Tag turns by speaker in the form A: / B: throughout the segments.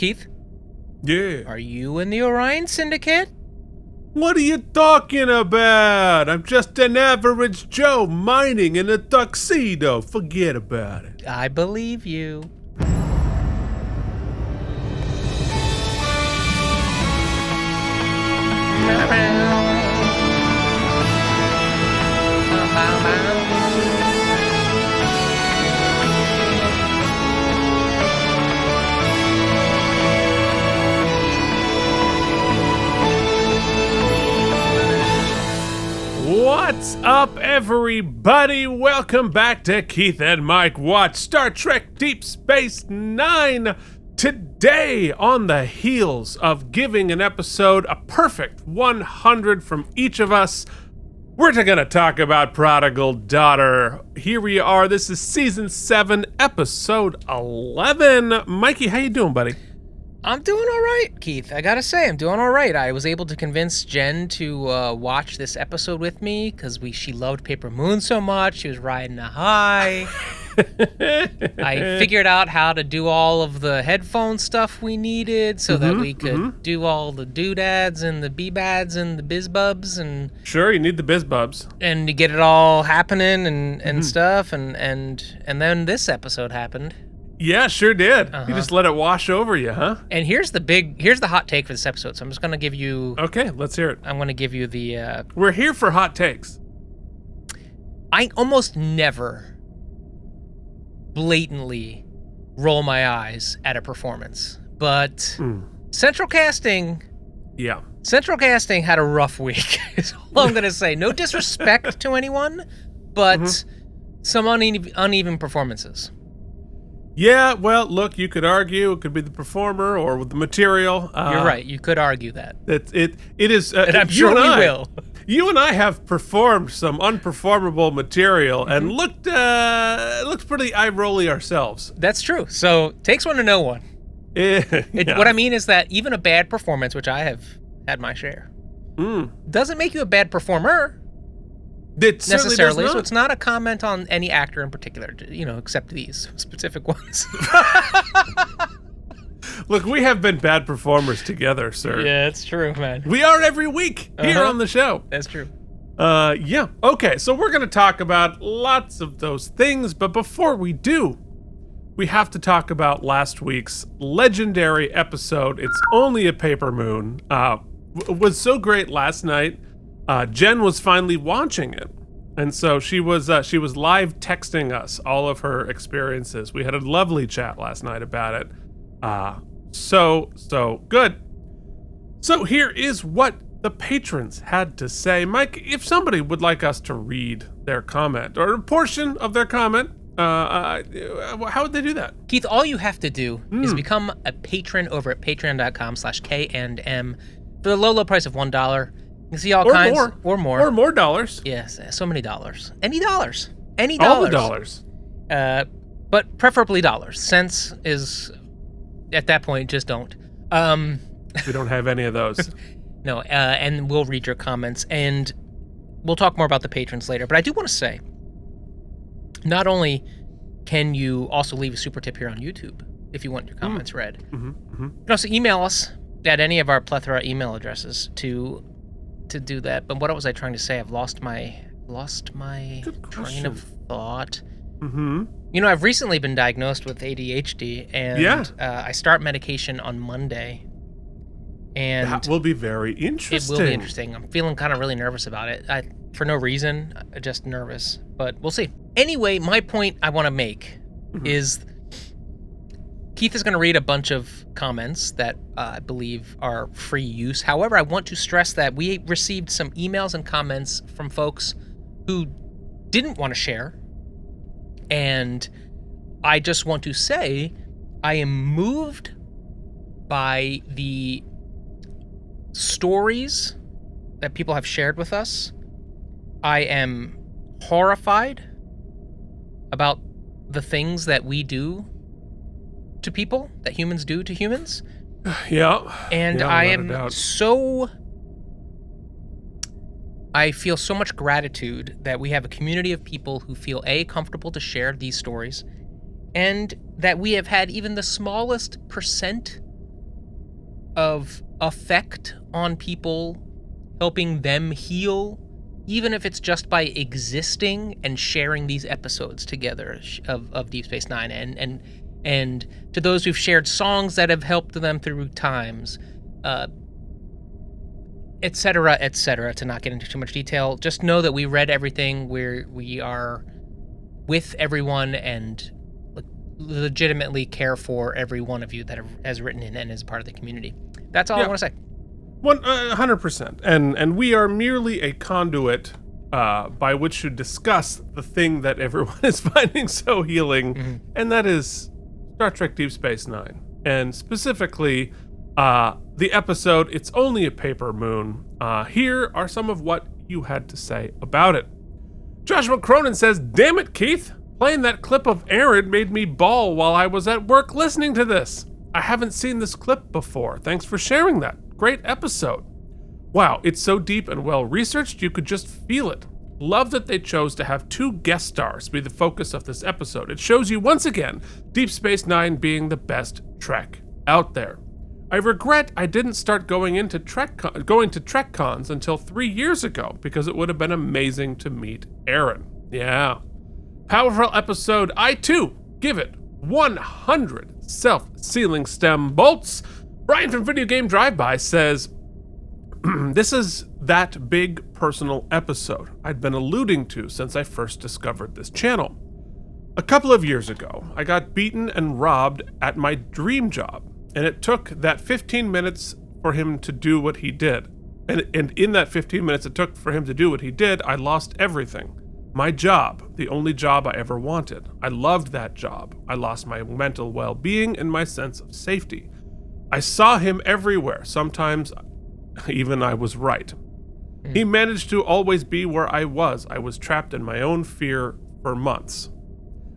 A: Keith?
B: Yeah.
A: Are you in the Orion Syndicate?
B: What are you talking about? I'm just an average Joe mining in a tuxedo. Forget about it.
A: I believe you.
B: What's up, everybody? Welcome back to Keith and Mike Watch Star Trek Deep Space Nine. Today, on the heels of giving an episode a perfect 100 from each of us, we're going to talk about Prodigal Daughter. Here we are. This is Season 7, Episode 11. Mikey, how you doing, buddy?
A: I'm doing all right, Keith. I gotta say, I'm doing all right. I was able to convince Jen to watch this episode with me because she loved Paper Moon so much. She was riding a high. I figured out how to do all of the headphone stuff we needed so that we could do all the doodads and the beebads and the bizbubs and
B: Sure, you need the bizbubs.
A: and to get it all happening and stuff and then this episode happened.
B: Yeah, sure did. You just let it wash over you, huh?
A: And here's the hot take for this episode. So I'm just gonna give you.
B: Okay, let's hear it.
A: I'm gonna give you the.
B: We're here for hot takes.
A: I almost never blatantly roll my eyes at a performance, but Central Casting.
B: Yeah.
A: Central Casting had a rough week. Is all I'm gonna say. No disrespect to anyone, but some uneven performances.
B: Yeah, well, look, you could argue it could be the performer or with the material.
A: You're right. You could argue that.
B: It is.
A: And I'm sure we will.
B: You and I have performed some unperformable material and looked pretty eye-rolly ourselves.
A: That's true. So takes one to know one.
B: Yeah.
A: What I mean is that even a bad performance, which I have had my share, doesn't make you a bad performer.
B: It certainly
A: Necessarily,
B: does
A: so
B: not.
A: it's not a comment on any actor in particular, except these specific ones.
B: Look, we have been bad performers together, sir.
A: Yeah, it's true, man.
B: We are every week here on the show.
A: That's true.
B: Yeah. Okay, so we're going to talk about lots of those things, but before we do, we have to talk about last week's legendary episode, It's Only a Paper Moon. Was so great last night. Jen was finally watching it, and so she was live texting us all of her experiences. We had a lovely chat last night about it. So good. So here is what the patrons had to say. Mike, if somebody would like us to read their comment or a portion of their comment, how would they do that?
A: Keith, all you have to do is become a patron over at patreon.com/K&M for the low price of $1. You can see all kinds or more.
B: Or more dollars.
A: Yes, so many dollars. Any dollars.
B: All the dollars.
A: But preferably dollars. Cents is, at that point, just don't.
B: We don't have any of those.
A: No, and we'll read your comments, and we'll talk more about the patrons later. But I do want to say, not only can you also leave a super tip here on YouTube if you want your comments read, you can also email us at any of our plethora email addresses to do that. But what was I trying to say? I've lost my train of thought. I've recently been diagnosed with ADHD, and I start medication on Monday. And
B: that will be very interesting.
A: It will be interesting. I'm feeling kind of really nervous about it. For no reason, just nervous. But we'll see. Anyway, my point I want to make is Keith is going to read a bunch of comments that I believe are free use. However, I want to stress that we received some emails and comments from folks who didn't want to share. And I just want to say I am moved by the stories that people have shared with us. I am horrified about the things that we do to people, that humans do to humans.
B: Yeah.
A: And
B: yeah,
A: I am I feel so much gratitude that we have a community of people who feel comfortable to share these stories, and that we have had even the smallest percent of effect on people, helping them heal, even if it's just by existing and sharing these episodes together of Deep Space Nine, and to those who've shared songs that have helped them through times, etc., etc. To not get into too much detail, just know that we read everything. We are with everyone and legitimately care for every one of you that has written in and is part of the community. That's all I want to say.
B: 100%. And we are merely a conduit by which to discuss the thing that everyone is finding so healing, and that is Star Trek Deep Space Nine. And specifically, the episode, It's Only a Paper Moon. Here are some of what you had to say about it. Joshua Cronin says, "Damn it, Keith. Playing that clip of Aaron made me bawl while I was at work listening to this. I haven't seen this clip before. Thanks for sharing that. Great episode. Wow, it's so deep and well researched, you could just feel it. Love that they chose to have 2 guest stars be the focus of this episode. It shows you once again Deep Space Nine being the best Trek out there. I regret I didn't start going to Trek cons until 3 years ago, because it would have been amazing to meet Aaron. Yeah. Powerful episode. I too give it 100 self-sealing stem bolts." Brian from Video Game Drive-By says, "This is that big personal episode I'd been alluding to since I first discovered this channel. A couple of years ago, I got beaten and robbed at my dream job, and it took that 15 minutes for him to do what he did. And in that 15 minutes it took for him to do what he did, I lost everything. My job, the only job I ever wanted. I loved that job. I lost my mental well-being and my sense of safety. I saw him everywhere. Sometimes even I was right. He managed to always be where I was. I was trapped in my own fear for months.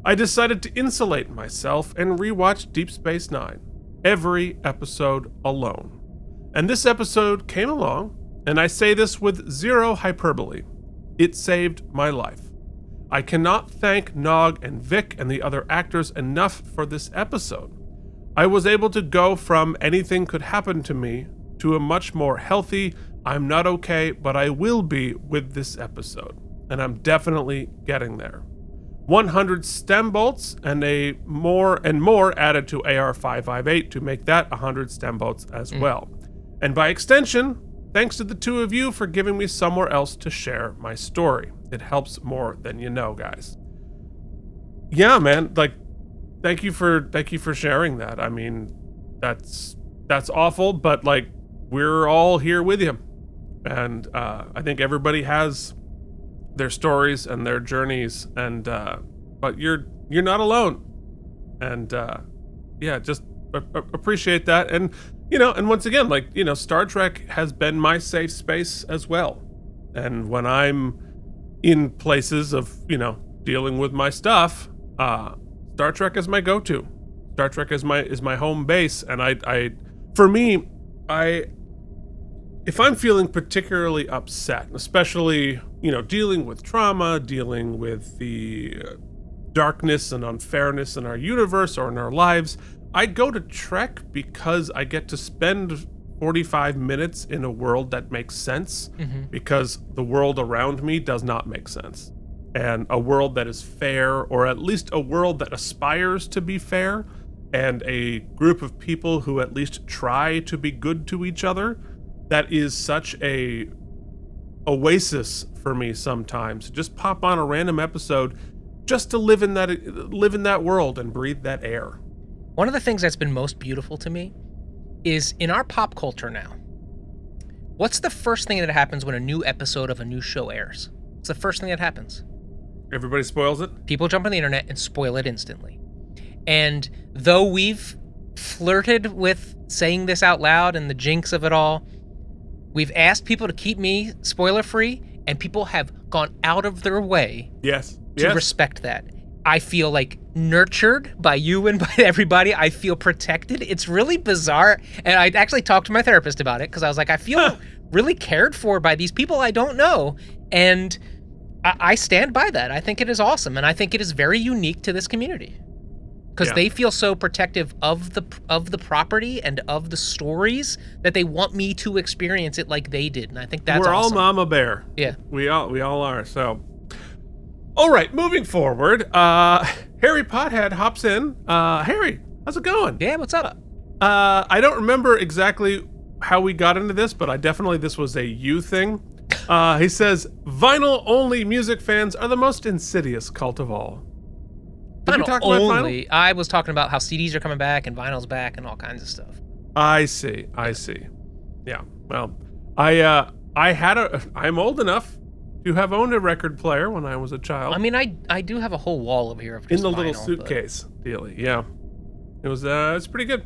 B: I decided to insulate myself and rewatch Deep Space Nine, every episode alone. And this episode came along, and I say this with zero hyperbole. It saved my life. I cannot thank Nog and Vic and the other actors enough for this episode. I was able to go from anything could happen to me to a much more healthy, I'm not okay, but I will be with this episode. And I'm definitely getting there. 100 stem bolts and more added to AR558 to make that 100 stem bolts as well. And by extension, thanks to the 2 of you for giving me somewhere else to share my story. It helps more than you know, guys." Yeah, man, thank you for sharing that. I mean, that's awful, but we're all here with you. And I think everybody has their stories and their journeys, and but you're not alone. And just appreciate that. And and once again, Star Trek has been my safe space as well. And when I'm in places of dealing with my stuff, Star Trek is my go-to. Star Trek is my home base. And if I'm feeling particularly upset, especially dealing with trauma, dealing with the darkness and unfairness in our universe or in our lives, I go to Trek because I get to spend 45 minutes in a world that makes sense, because the world around me does not make sense. And a world that is fair, or at least a world that aspires to be fair, and a group of people who at least try to be good to each other, that is such a oasis for me sometimes. Just pop on a random episode just to live in that world and breathe that air.
A: One of the things that's been most beautiful to me is in our pop culture now. What's the first thing that happens when a new episode of a new show airs? It's the first thing that happens.
B: Everybody spoils it?
A: People jump on the internet and spoil it instantly. And though we've flirted with saying this out loud and the jinx of it all, we've asked people to keep me spoiler-free, and people have gone out of their way to respect that. I feel nurtured by you and by everybody. I feel protected. It's really bizarre. And I actually talked to my therapist about it, because I was I feel really cared for by these people I don't know. And I stand by that. I think it is awesome. And I think it is very unique to this community. because they feel so protective of the property and of the stories that they want me to experience it like they did, and I think that's
B: We're
A: awesome.
B: all Mama Bear.
A: Yeah,
B: we all are. So, all right, moving forward, Harry Pothead hops in. Harry, how's it going?
A: Yeah, what's up?
B: I don't remember exactly how we got into this, but this was a you thing. He says, vinyl-only music fans are the most insidious cult of all. Did we talk about vinyl?
A: I was talking about how CDs are coming back and vinyl's back and all kinds of stuff.
B: I see. Yeah. Well, I'm old enough to have owned a record player when I was a child.
A: I mean, I do have a whole wall over here of just
B: in the
A: vinyl,
B: little suitcase, Dealy. Yeah. It's pretty good.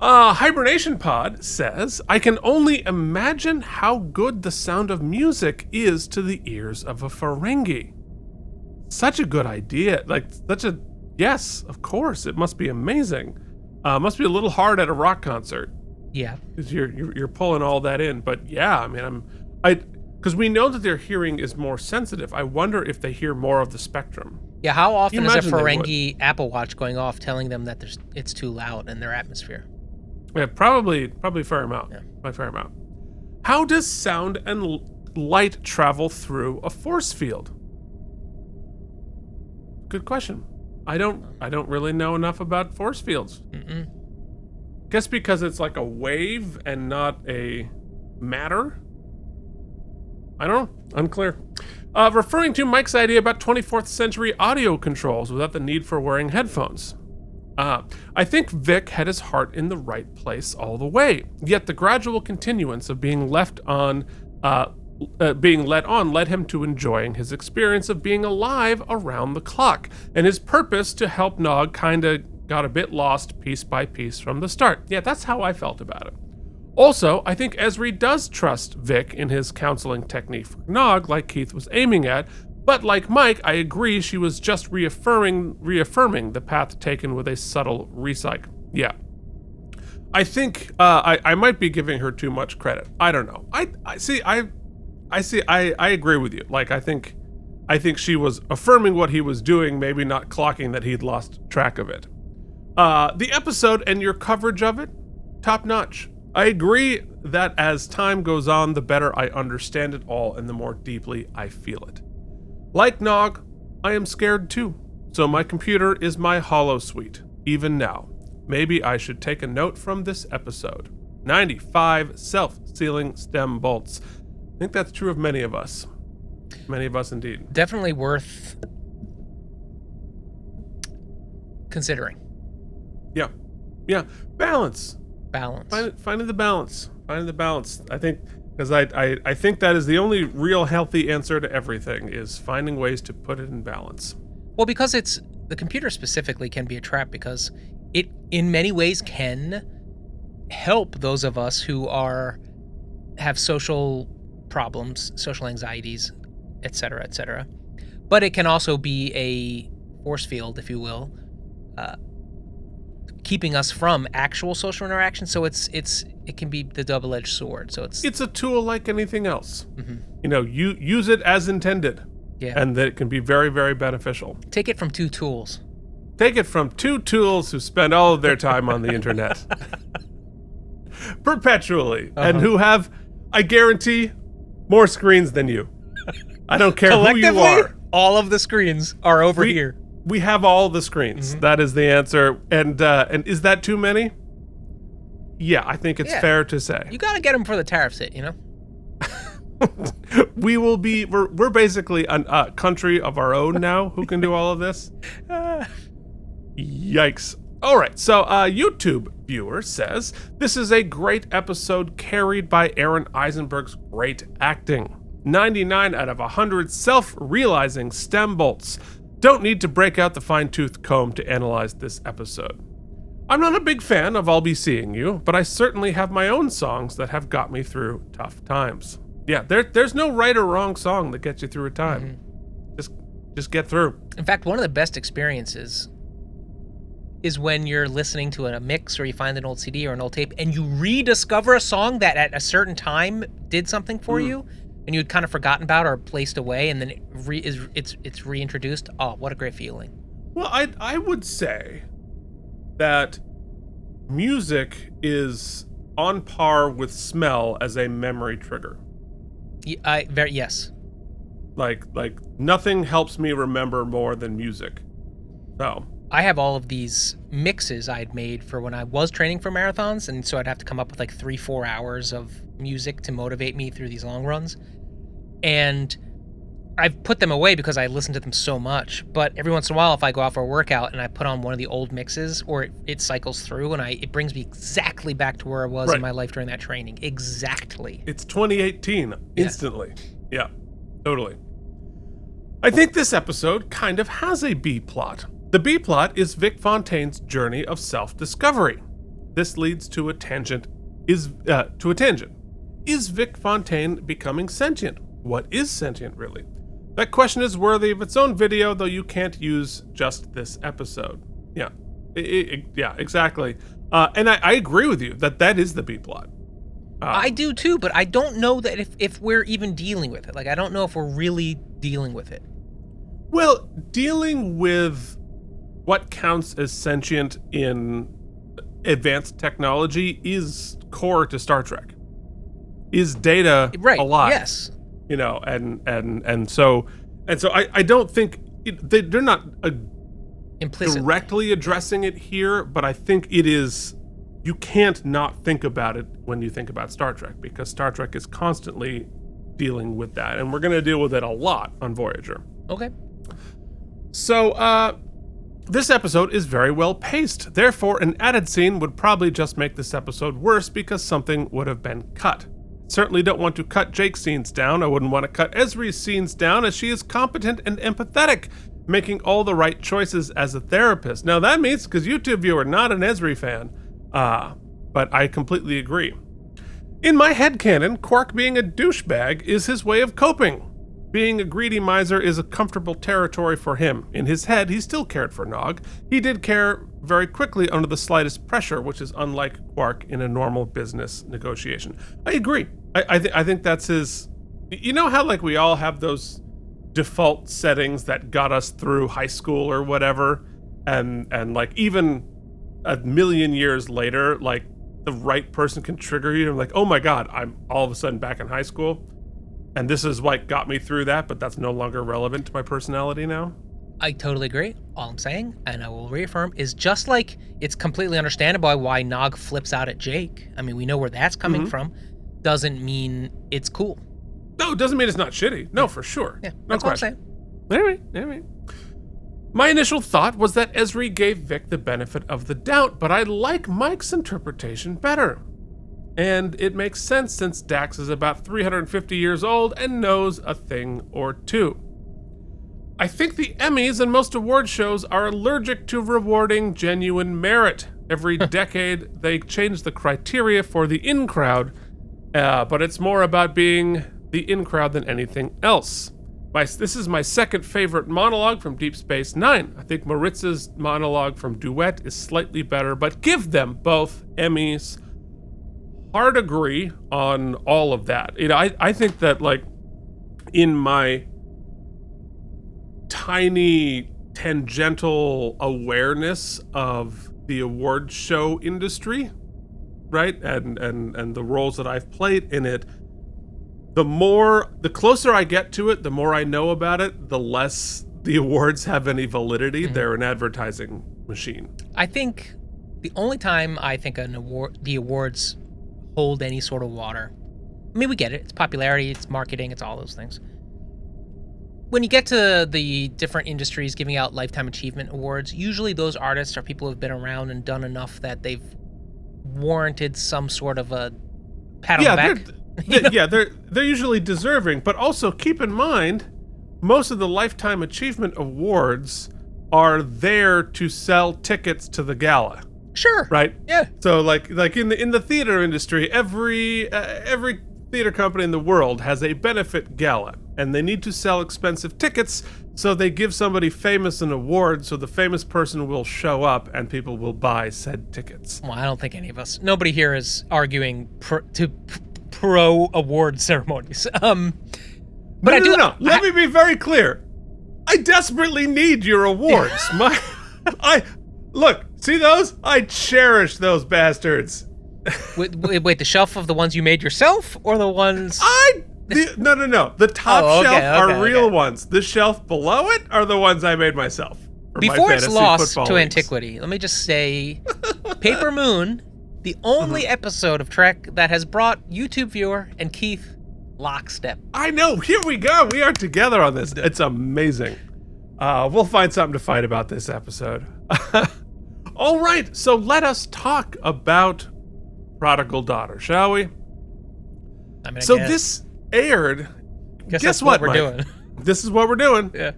B: Hibernation Pod says, I can only imagine how good the sound of music is to the ears of a Ferengi. Such a good idea. Yes, of course. It must be amazing. Must be a little hard at a rock concert.
A: Yeah.
B: Because you're pulling all that in. But yeah, I mean, because we know that their hearing is more sensitive. I wonder if they hear more of the spectrum.
A: Yeah, how often is a Ferengi Apple Watch going off telling them that it's too loud in their atmosphere?
B: Yeah, probably a fair amount.
A: Yeah.
B: By fair amount. How does sound and light travel through a force field? Good question. I don't really know enough about force fields. Guess because it's like a wave and not a matter? I don't know. Unclear. Referring to Mike's idea about 24th century audio controls without the need for wearing headphones. I think Vic had his heart in the right place all the way, yet the gradual continuance of being let on led him to enjoying his experience of being alive around the clock, and his purpose to help Nog kinda got a bit lost piece by piece from the start. Yeah, that's how I felt about it. Also, I think Ezri does trust Vic in his counseling technique for Nog, like Keith was aiming at, but like Mike, I agree she was just reaffirming the path taken with a subtle repsych. Yeah. I think I might be giving her too much credit. I don't know. I agree with you. Like, I think she was affirming what he was doing, maybe not clocking that he'd lost track of it. The episode and your coverage of it, top notch. I agree that as time goes on, the better I understand it all and the more deeply I feel it. Like Nog, I am scared too, so my computer is my holosuite, even now. Maybe I should take a note from this episode. 95 self-sealing stem bolts. I think that's true of many of us. Many of us indeed.
A: Definitely worth considering. Yeah. Balance. Finding the balance. I think, because I think that is the only real healthy answer to everything, is finding ways to put it in balance. Well, because the computer specifically can be a trap, because it in many ways can help those of us who have social problems, social anxieties, etc. But it can also be a force field, if you will, keeping us from actual social interaction. So it can be the double-edged sword. So it's
B: a tool like anything else.
A: Mm-hmm.
B: You use it as intended.
A: Yeah.
B: And that it can be very, very beneficial.
A: Take it from two tools.
B: Take it from two tools who spend all of their time on the internet. Perpetually. And who have, I guarantee, more screens than you. I don't care who you are.
A: All of the screens are over here.
B: We have all the screens. Mm-hmm. That is the answer. And is that too many? Yeah, I think it's fair to say.
A: You got to get them for the tariffs hit, you know?
B: We're basically a country of our own now who can do all of this. Yikes. All right, so YouTube viewer says, this is a great episode carried by Aaron Eisenberg's great acting. 99 out of 100 self-realizing stem bolts. Don't need to break out the fine-tooth comb to analyze this episode. I'm not a big fan of I'll Be Seeing You, but I certainly have my own songs that have got me through tough times. Yeah, there's no right or wrong song that gets you through a time. Mm-hmm. Just get through.
A: In fact, one of the best experiences is when you're listening to a mix, or you find an old CD or an old tape and you rediscover a song that at a certain time did something for you and you'd kind of forgotten about or placed away, and then it's reintroduced. Oh, what a great feeling.
B: Well, I would say that music is on par with smell as a memory trigger.
A: Yes.
B: Like nothing helps me remember more than music. So
A: I have all of these mixes I'd made for when I was training for marathons, and so I'd have to come up with like 3-4 hours of music to motivate me through these long runs. And I've put them away because I listen to them so much. But every once in a while, if I go out for a workout and I put on one of the old mixes, or it cycles through, and it brings me exactly back to where I was in my life during that training. Exactly.
B: It's 2018 instantly. Yeah, totally. I think this episode kind of has a B plot. The B plot is Vic Fontaine's journey of self-discovery. This leads to a tangent. Is Vic Fontaine becoming sentient? What is sentient, really? That question is worthy of its own video, though you can't use just this episode. Yeah, yeah, exactly. And I agree with you that is the B plot.
A: I do too, but I don't know that if we're even dealing with it. Like, I don't know if we're really dealing with it.
B: Well, dealing with what counts as sentient in advanced technology is core to Star Trek. Is data alive?
A: Yes.
B: You know, and so I don't think they're not directly addressing it here, but I think it is. You can't not think about it when you think about Star Trek, because Star Trek is constantly dealing with that, and we're going to deal with it a lot on Voyager.
A: Okay.
B: So, this episode is very well paced. Therefore, an added scene would probably just make this episode worse because something would have been cut. Certainly don't want to cut Jake's scenes down. I wouldn't want to cut Ezri's scenes down, as she is competent and empathetic, making all the right choices as a therapist. Now that means, because you two of you are not an Ezri fan, but I completely agree. In my headcanon, Quark being a douchebag is his way of coping. Being a greedy miser is a comfortable territory for him. In his head, he still cared for Nog. He did care very quickly under the slightest pressure, which is unlike Quark in a normal business negotiation. I agree. I think that's his. You know how like we all have those default settings that got us through high school or whatever, and like even a million years later, like the right person can trigger you. I'm like, oh my god, I'm all of a sudden back in high school. And this is what got me through that, but that's no longer relevant to my personality now.
A: I totally agree. All I'm saying, and I will reaffirm, is just like it's completely understandable why Nog flips out at Jake. I mean, we know where that's coming from. Doesn't mean it's cool.
B: No, it doesn't mean it's not shitty. No, for sure.
A: Yeah, that's what I'm saying.
B: All right. My initial thought was that Ezri gave Vic the benefit of the doubt, but I like Mike's interpretation better. And it makes sense since Dax is about 350 years old and knows a thing or two. I think the Emmys and most award shows are allergic to rewarding genuine merit. Every decade, they change the criteria for the in-crowd, but it's more about being the in-crowd than anything else. This is my second favorite monologue from Deep Space Nine. I think Maritz's monologue from Duet is slightly better, but give them both Emmys. Hard agree on all of that. I think that, like, in my tiny tangential awareness of the award show industry, right, and the roles that I've played in it, the closer I get to it, the more I know about it, the less the awards have any validity. They're an advertising machine. I
A: think the only time I think the awards hold any sort of water. I mean, we get it. It's popularity, it's marketing, it's all those things. When you get to the different industries giving out Lifetime Achievement Awards, usually those artists are people who have been around and done enough that they've warranted some sort of a pat on the back.
B: Yeah, they're usually deserving, but also keep in mind, most of the Lifetime Achievement Awards are there to sell tickets to the gala.
A: Sure.
B: Right?
A: Yeah.
B: So like in the theater industry, every theater company in the world has a benefit gala, and they need to sell expensive tickets, so they give somebody famous an award so the famous person will show up and people will buy said tickets.
A: Well, I don't think any of us. Nobody here is arguing pro award ceremonies.
B: No. Let me be very clear. I desperately need your awards. Look, See those? I cherish those bastards.
A: Wait, the shelf of the ones you made yourself, or the ones?
B: No. The top
A: Oh, okay,
B: shelf are
A: okay,
B: real
A: okay.
B: ones. The shelf below it are the ones I made myself. for my
A: Before it's
B: fantasy
A: lost
B: football
A: to
B: leagues.
A: antiquity, let me just say, Paper Moon, the only episode of Trek that has brought YouTube viewer and Keith lockstep.
B: I know. Here we go. We are together on this. It's amazing. We'll find something to fight about this episode. All right. So let us talk about Prodigal Daughter, shall we?
A: I mean,
B: So this aired.
A: Guess
B: Guess
A: that's
B: what,
A: we're
B: Mike?
A: doing.
B: This is what we're doing.
A: Yeah.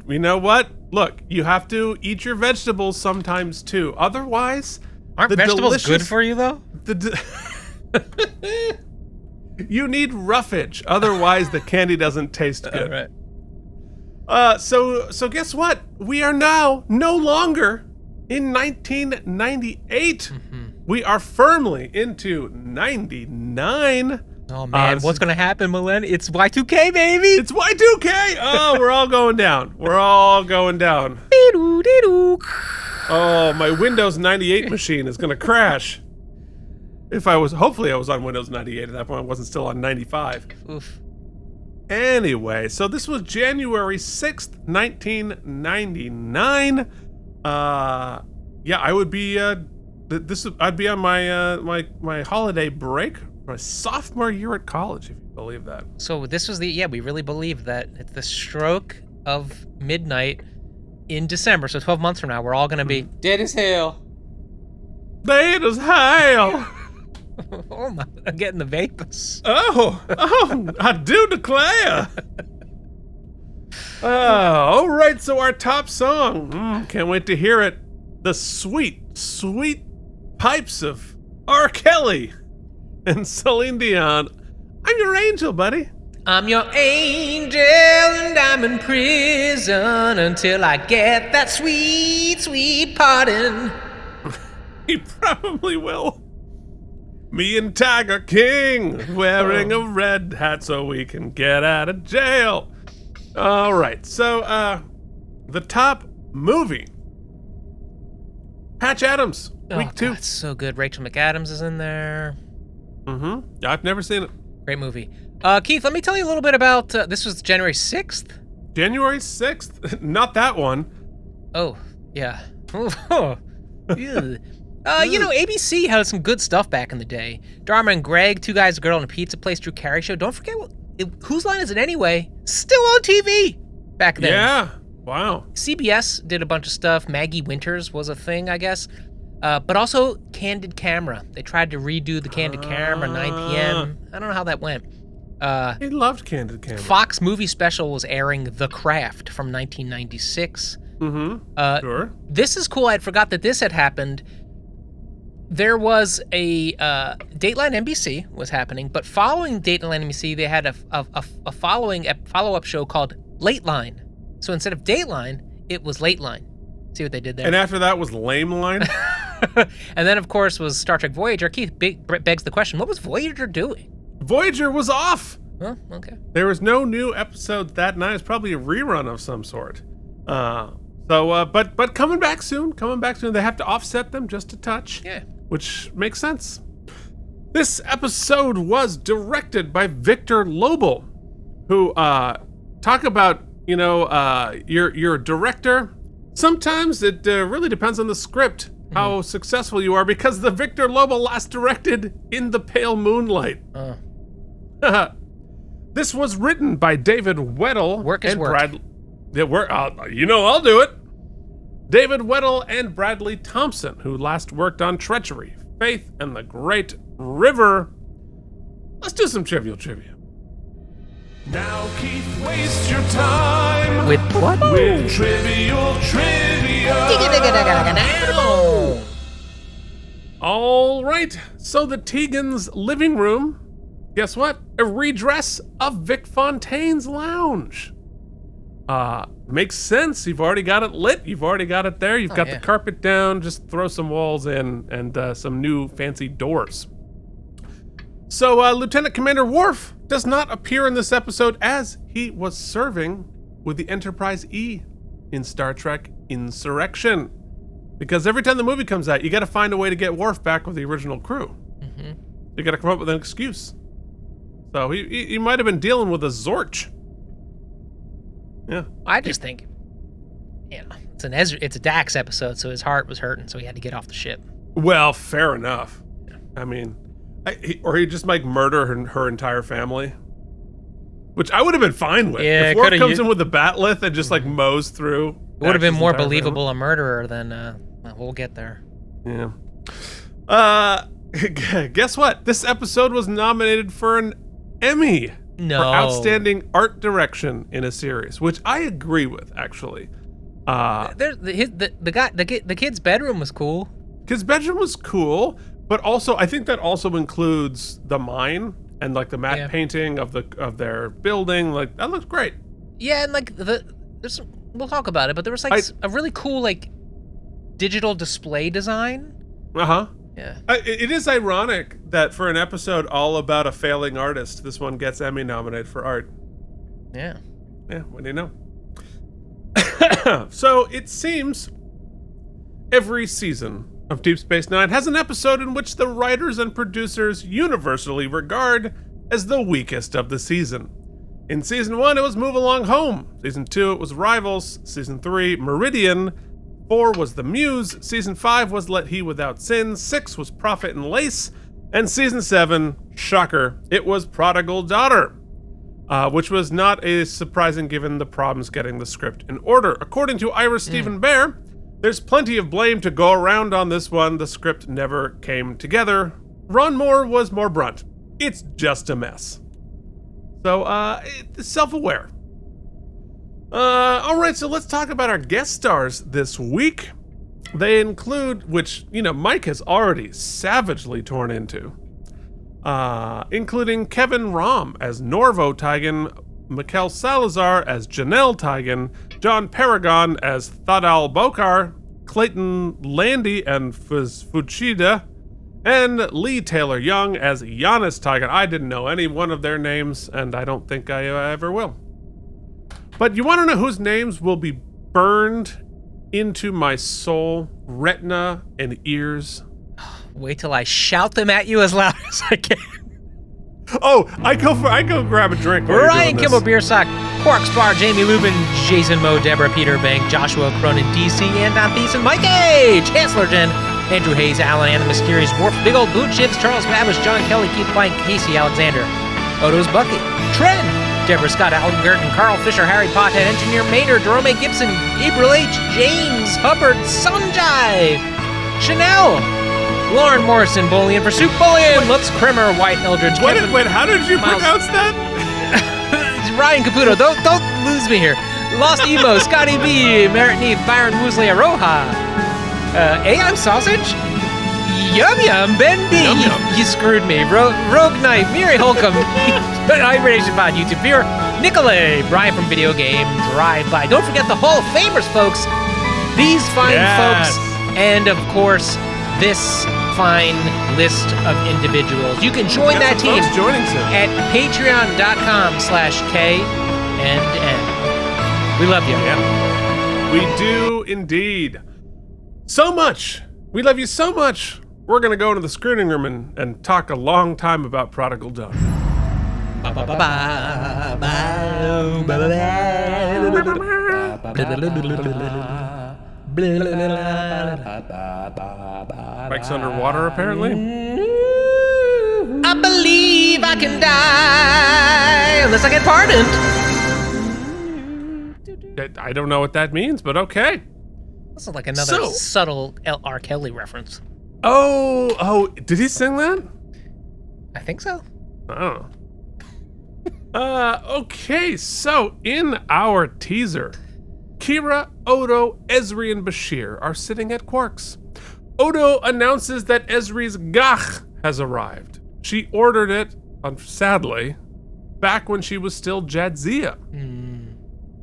B: You know what? Look, you have to eat your vegetables sometimes too. Otherwise,
A: Aren't
B: the
A: vegetables good
B: delicious-
A: for you, though?
B: You need roughage. Otherwise, the candy doesn't taste good.
A: All right.
B: So guess what? We are now no longer in 1998. We are firmly into 99.
A: Oh, man. What's going to happen, Millennium? It's Y2K, baby!
B: It's Y2K. Oh, we're all going down. We're all going down.
A: Dee-doo.
B: Oh, my Windows 98 machine is gonna crash. Hopefully I was on Windows 98 at that point. I wasn't still on 95.
A: Oof.
B: Anyway, so this was January 6th, 1999. Yeah, I would be, I'd be on my holiday break, my sophomore year at college, if you believe that.
A: So this was we really believe that at the stroke of midnight in December, so 12 months from now, we're all going to be dead as hell.
B: Dead as hell.
A: Oh my, I'm getting the vapors.
B: Oh, I do declare. All right, so our top song. Can't wait to hear it. The sweet, sweet pipes of R. Kelly and Celine Dion. I'm your angel, buddy.
A: I'm your angel and I'm in prison until I get that sweet, sweet pardon.
B: He probably will. Me and Tiger King wearing a red hat so we can get out of jail. All right, so the top movie. Patch Adams, week 2.
A: God, it's so good. Rachel McAdams is in there.
B: I've never seen it.
A: Great movie. Keith, let me tell you a little bit about, this was January 6th?
B: January 6th? Not that one.
A: Oh, yeah. Ew. You know, ABC had some good stuff back in the day. Dharma and Greg, Two Guys, a Girl, and a Pizza Place, Drew Carey Show. Don't forget, Whose Line Is It Anyway? Still on TV back then.
B: Yeah. Wow.
A: CBS did a bunch of stuff. Maggie Winters was a thing, I guess. But also Candid Camera. They tried to redo the Candid Camera, 9 p.m. I don't know how that went.
B: He loved Candid Camera.
A: Fox movie special was airing The Craft from 1996.
B: Sure.
A: This is cool. I forgot that this had happened. There was a Dateline NBC was happening, but following Dateline NBC, they had a follow-up show called Late Line. So instead of Dateline, it was Late Line. See what they did there?
B: And after that was Lame Line?
A: And then, of course, was Star Trek Voyager. Keith begs the question, what was Voyager doing?
B: Voyager was off.
A: Oh, okay.
B: There was no new episode that night. It's probably a rerun of some sort. But coming back soon. They have to offset them just a touch.
A: Yeah.
B: Which makes sense. This episode was directed by Victor Lobel, who talk about, you're a director. Sometimes it really depends on the script, how successful you are, because the Victor Lobel last directed In the Pale Moonlight. This was written by David Weddle
A: Work is
B: and
A: work.
B: I'll do it. David Weddle and Bradley Thompson, who last worked on Treachery, Faith, and the Great River. Let's do some trivial trivia. Now, Keith, waste your time
A: With what?
B: with trivial trivia. All right, so the Tegans' living room, guess what? A redress of Vic Fontaine's lounge. Makes sense. You've already got it lit. You've already got it there. You've got the carpet down. Just throw some walls in and some new fancy doors. So Lieutenant Commander Worf does not appear in this episode as he was serving with the Enterprise E in Star Trek Insurrection. Because every time the movie comes out, you got to find a way to get Worf back with the original crew.
A: Mm-hmm.
B: You got to come up with an excuse. So he might have been dealing with a Zorch. Yeah.
A: I just think, it's a Dax episode, so his heart was hurting, so he had to get off the ship.
B: Well, fair enough. Yeah. I mean, or he just might murder her entire family, which I would have been fine with.
A: Yeah,
B: if Worf comes in with the batleth and just like mows through.
A: It would have been more believable a murderer than we'll get there.
B: Yeah. Guess what? This episode was nominated for an Emmy for outstanding art direction in a series, which I agree with, actually.
A: The kid's bedroom was cool.
B: His bedroom was cool, but also I think that also includes the mine and like the matte painting of their building. Like that looks great.
A: Yeah, and like we'll talk about it, but there was like a really cool like digital display design.
B: Uh-huh.
A: Yeah.
B: It is ironic that for an episode all about a failing artist, this one gets Emmy nominated for art.
A: Yeah.
B: Yeah, what do you know? So it seems every season of Deep Space Nine has an episode in which the writers and producers universally regard as the weakest of the season. In season 1, it was Move Along Home. Season 2, it was Rivals. Season 3, Meridian. 4 was The Muse. Season 5 was Let He Without Sin. 6 was Prophet and Lace. And Season 7, shocker, it was Prodigal Daughter. Which was not a surprising given the problems getting the script in order. According to Ira Stephen Bear, there's plenty of blame to go around on this one. The script never came together. Ron Moore was more blunt. It's just a mess. So, it's self-aware. Alright, so let's talk about our guest stars this week. They include, which, Mike has already savagely torn into. Including Kevin Rom as Norvo Tygan, Mikel Salazar as Janelle Tygan, John Paragon as Thadal Bokar, Clayton Landy and Fuchida, and Lee Taylor Young as Giannis Tygan. I didn't know any one of their names, and I don't think I ever will. But you want to know whose names will be burned into my soul, retina, and ears?
A: Wait till I shout them at you as loud as I can.
B: Oh, I go grab a drink.
A: Ryan Kimball, Beersock, Quarks Bar, Jamie Lubin, Jason Moe, Deborah Peter Bank, Joshua Cronin, DC, Anton Thiessen, Mike A, Chancellor Jen, Andrew Hayes, Alan Anna, Mysterious Dwarf, Big Old Boot Chips, Charles Babish, John Kelly, Keith Plank, Casey Alexander, Odo's Bucket, Trent, Deborah Scott, Alden Gerton, Carl Fisher, Harry Pothead, Engineer Maynard, Jerome Gibson, April H, James Hubbard, Sanjay, Chanel, Lauren Morrison, Bullion for Soup Bullion, Lutz Krimmer, White Eldridge, Kevin,
B: wait, how did you pronounce that?
A: Ryan Caputo, don't lose me here. Lost Emo, Scotty B, Merritt Neef, Byron Woosley, Aroha, I'm Sausage, Yum Yum, Ben B, you screwed me, Rogue Knight, Miri Holcomb, Hibernation Pod, YouTube viewer, Nicolay, Brian from Video Game Drive By. Don't forget the Hall of Famers, folks. These fine folks, and of course, this fine list of individuals. You can join that team at patreon.com/KNN. We love you.
B: Yeah. We do indeed. So much. We love you so much. We're going to go into the screening room and talk a long time about Prodigal Daughter. Mike's underwater, apparently.
A: I believe I can die unless I get pardoned.
B: I don't know what that means, but okay.
A: This is like another subtle R. Kelly reference.
B: Oh, did he sing that?
A: I think so.
B: I don't know. Okay, so in our teaser, Kira, Odo, Ezri, and Bashir are sitting at Quarks. Odo announces that Ezri's gach has arrived. She ordered it, sadly, back when she was still Jadzia.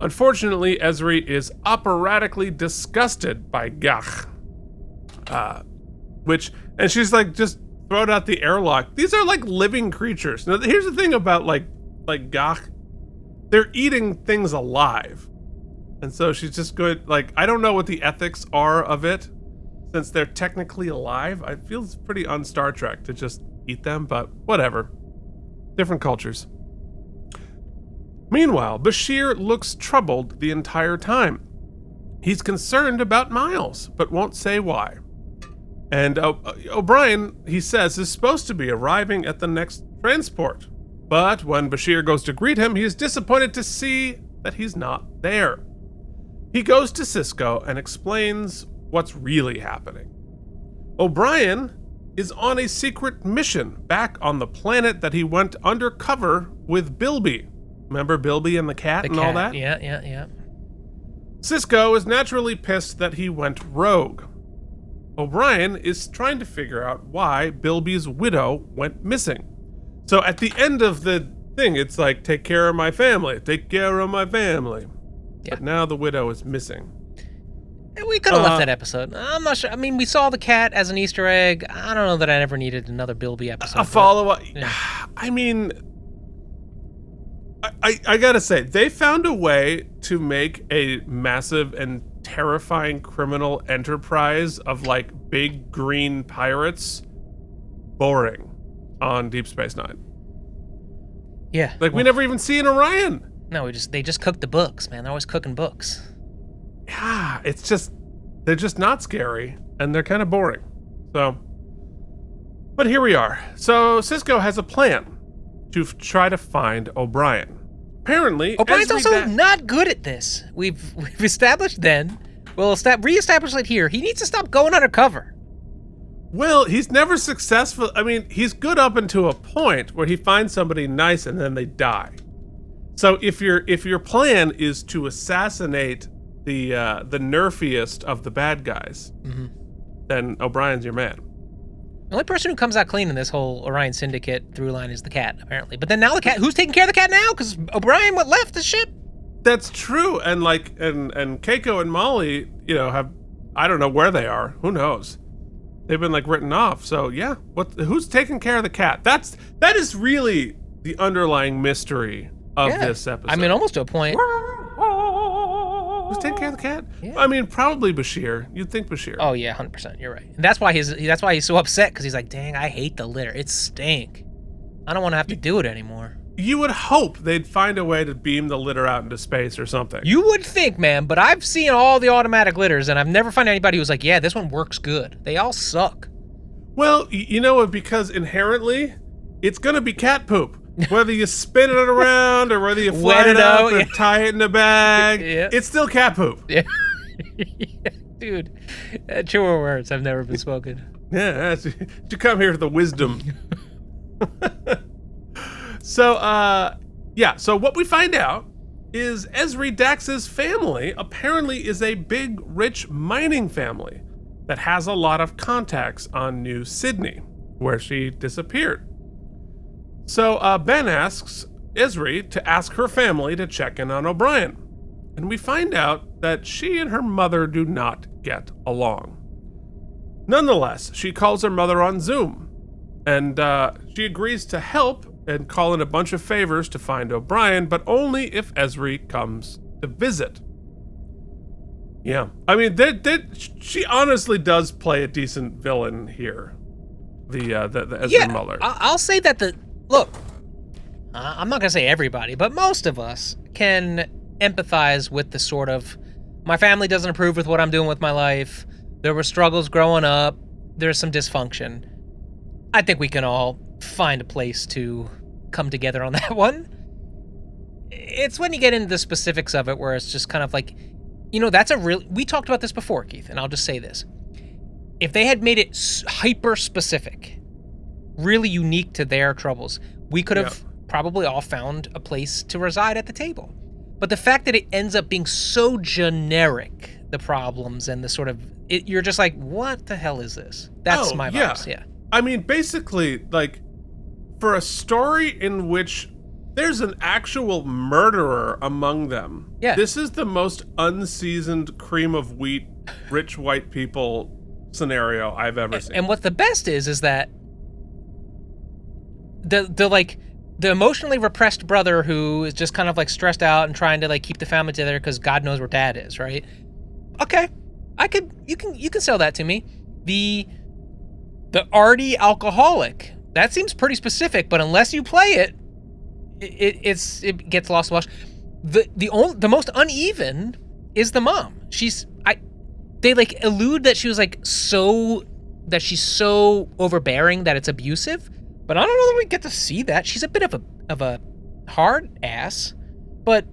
B: Unfortunately, Ezri is operatically disgusted by gach. And she's like, just throw it out the airlock. These are like living creatures. Now, here's the thing about like gach. They're eating things alive. And so she's just good. Like, I don't know what the ethics are of it, since they're technically alive. It feels pretty un-Star Trek to just eat them, but whatever. Different cultures. Meanwhile, Bashir looks troubled the entire time. He's concerned about Miles, but won't say why. And O'Brien, he says, is supposed to be arriving at the next transport. But when Bashir goes to greet him, he is disappointed to see that he's not there. He goes to Sisko and explains what's really happening. O'Brien is on a secret mission back on the planet that he went undercover with Bilby. Remember Bilby and the cat and all that?
A: Yeah.
B: Sisko is naturally pissed that he went rogue. O'Brien is trying to figure out why Bilby's widow went missing. So at the end of the thing, it's like, take care of my family, take care of my family. Yeah. But now the widow is missing.
A: We could have left that episode. I'm not sure. I mean, we saw the cat as an Easter egg. I don't know that I ever needed another Bilby episode.
B: A follow-up.
A: Yeah.
B: I mean, I gotta say, they found a way to make a massive and terrifying criminal enterprise of like big green pirates boring on Deep Space Nine.
A: Yeah.
B: Like, we never even see an Orion.
A: No, they just cook the books, man. They're always cooking books.
B: Yeah, they're just not scary, and they're kind of boring. So, but here we are. So Sisko has a plan to try to find O'Brien. Apparently,
A: O'Brien's also not good at this. We've established then. We'll reestablish it here. He needs to stop going undercover.
B: Well, he's never successful. I mean, he's good up until a point where he finds somebody nice and then they die. So if your plan is to assassinate the nerfiest of the bad guys, then O'Brien's your man.
A: The only person who comes out clean in this whole Orion Syndicate through line is the cat, apparently. But then now the cat, who's taking care of the cat now? Because O'Brien left the ship.
B: That's true, and Keiko and Molly, have, I don't know where they are. Who knows? They've been written off. So yeah, who's taking care of the cat? That is really the underlying mystery of this episode.
A: I mean, almost to a point.
B: Who's taking care of the cat?
A: Yeah.
B: I mean, probably Bashir. You'd think Bashir.
A: Oh yeah, 100%. You're right. And that's why he's so upset, because he's like, dang, I hate the litter. It stink. I don't want to have to do it anymore.
B: You would hope they'd find a way to beam the litter out into space or something.
A: You would think, man, but I've seen all the automatic litters, and I've never found anybody who's like, yeah, this one works good. They all suck.
B: Well, you know what? Because inherently, it's going to be cat poop. Whether you spin it around or whether you flat it up or tie it in a bag, it's still cat poop.
A: Yeah. Dude, truer words have never been spoken.
B: Yeah, you come here with the wisdom. So what we find out is Ezri Dax's family apparently is a big, rich mining family that has a lot of contacts on New Sydney, where she disappeared. So Ben asks Ezri to ask her family to check in on O'Brien. And we find out that she and her mother do not get along. Nonetheless, she calls her mother on Zoom. And she agrees to help and call in a bunch of favors to find O'Brien, but only if Ezri comes to visit. Yeah, I mean, she honestly does play a decent villain here. The Ezra Muller.
A: I'll say that look, I'm not going to say everybody, but most of us can empathize with the sort of, my family doesn't approve with what I'm doing with my life. There were struggles growing up. There's some dysfunction. I think we can all find a place to come together on that one. It's when you get into the specifics of it where it's just kind of like, we talked about this before, Keith, and I'll just say this. If they had made it hyper specific, really unique to their troubles, we could have probably all found a place to reside at the table. But the fact that it ends up being so generic, the problems and the sort of, you're just like, what the hell is this? That's my vibes, yeah.
B: I mean, basically, for a story in which there's an actual murderer among them, this is the most unseasoned cream of wheat, rich white people scenario I've ever seen.
A: And what the best is that the emotionally repressed brother who is just kind of stressed out and trying to keep the family together because God knows where dad is, right? Okay, you can sell that to me. the arty alcoholic. That seems pretty specific, but unless you play it, it gets lost in the wash. The most uneven is the mom. They like allude that she was like she's so overbearing that it's abusive, but I don't know that we get to see that. She's a bit of a hard ass, but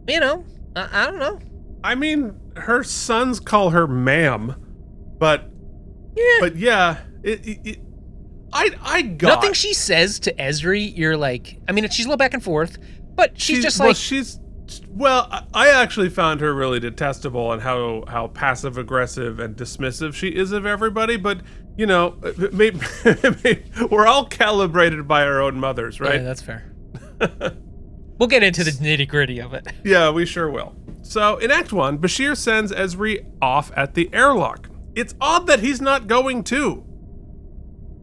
A: I don't know.
B: I mean, her sons call her ma'am, but I got
A: nothing she says to Ezri. You're like, I mean, she's a little back and forth, but she's just like
B: I actually found her really detestable and how passive aggressive and dismissive she is of everybody. But maybe we're all calibrated by our own mothers, right?
A: Yeah, that's fair. We'll get into the nitty gritty of it.
B: Yeah, we sure will. So in Act 1, Bashir sends Ezri off at the airlock. It's odd that he's not going too,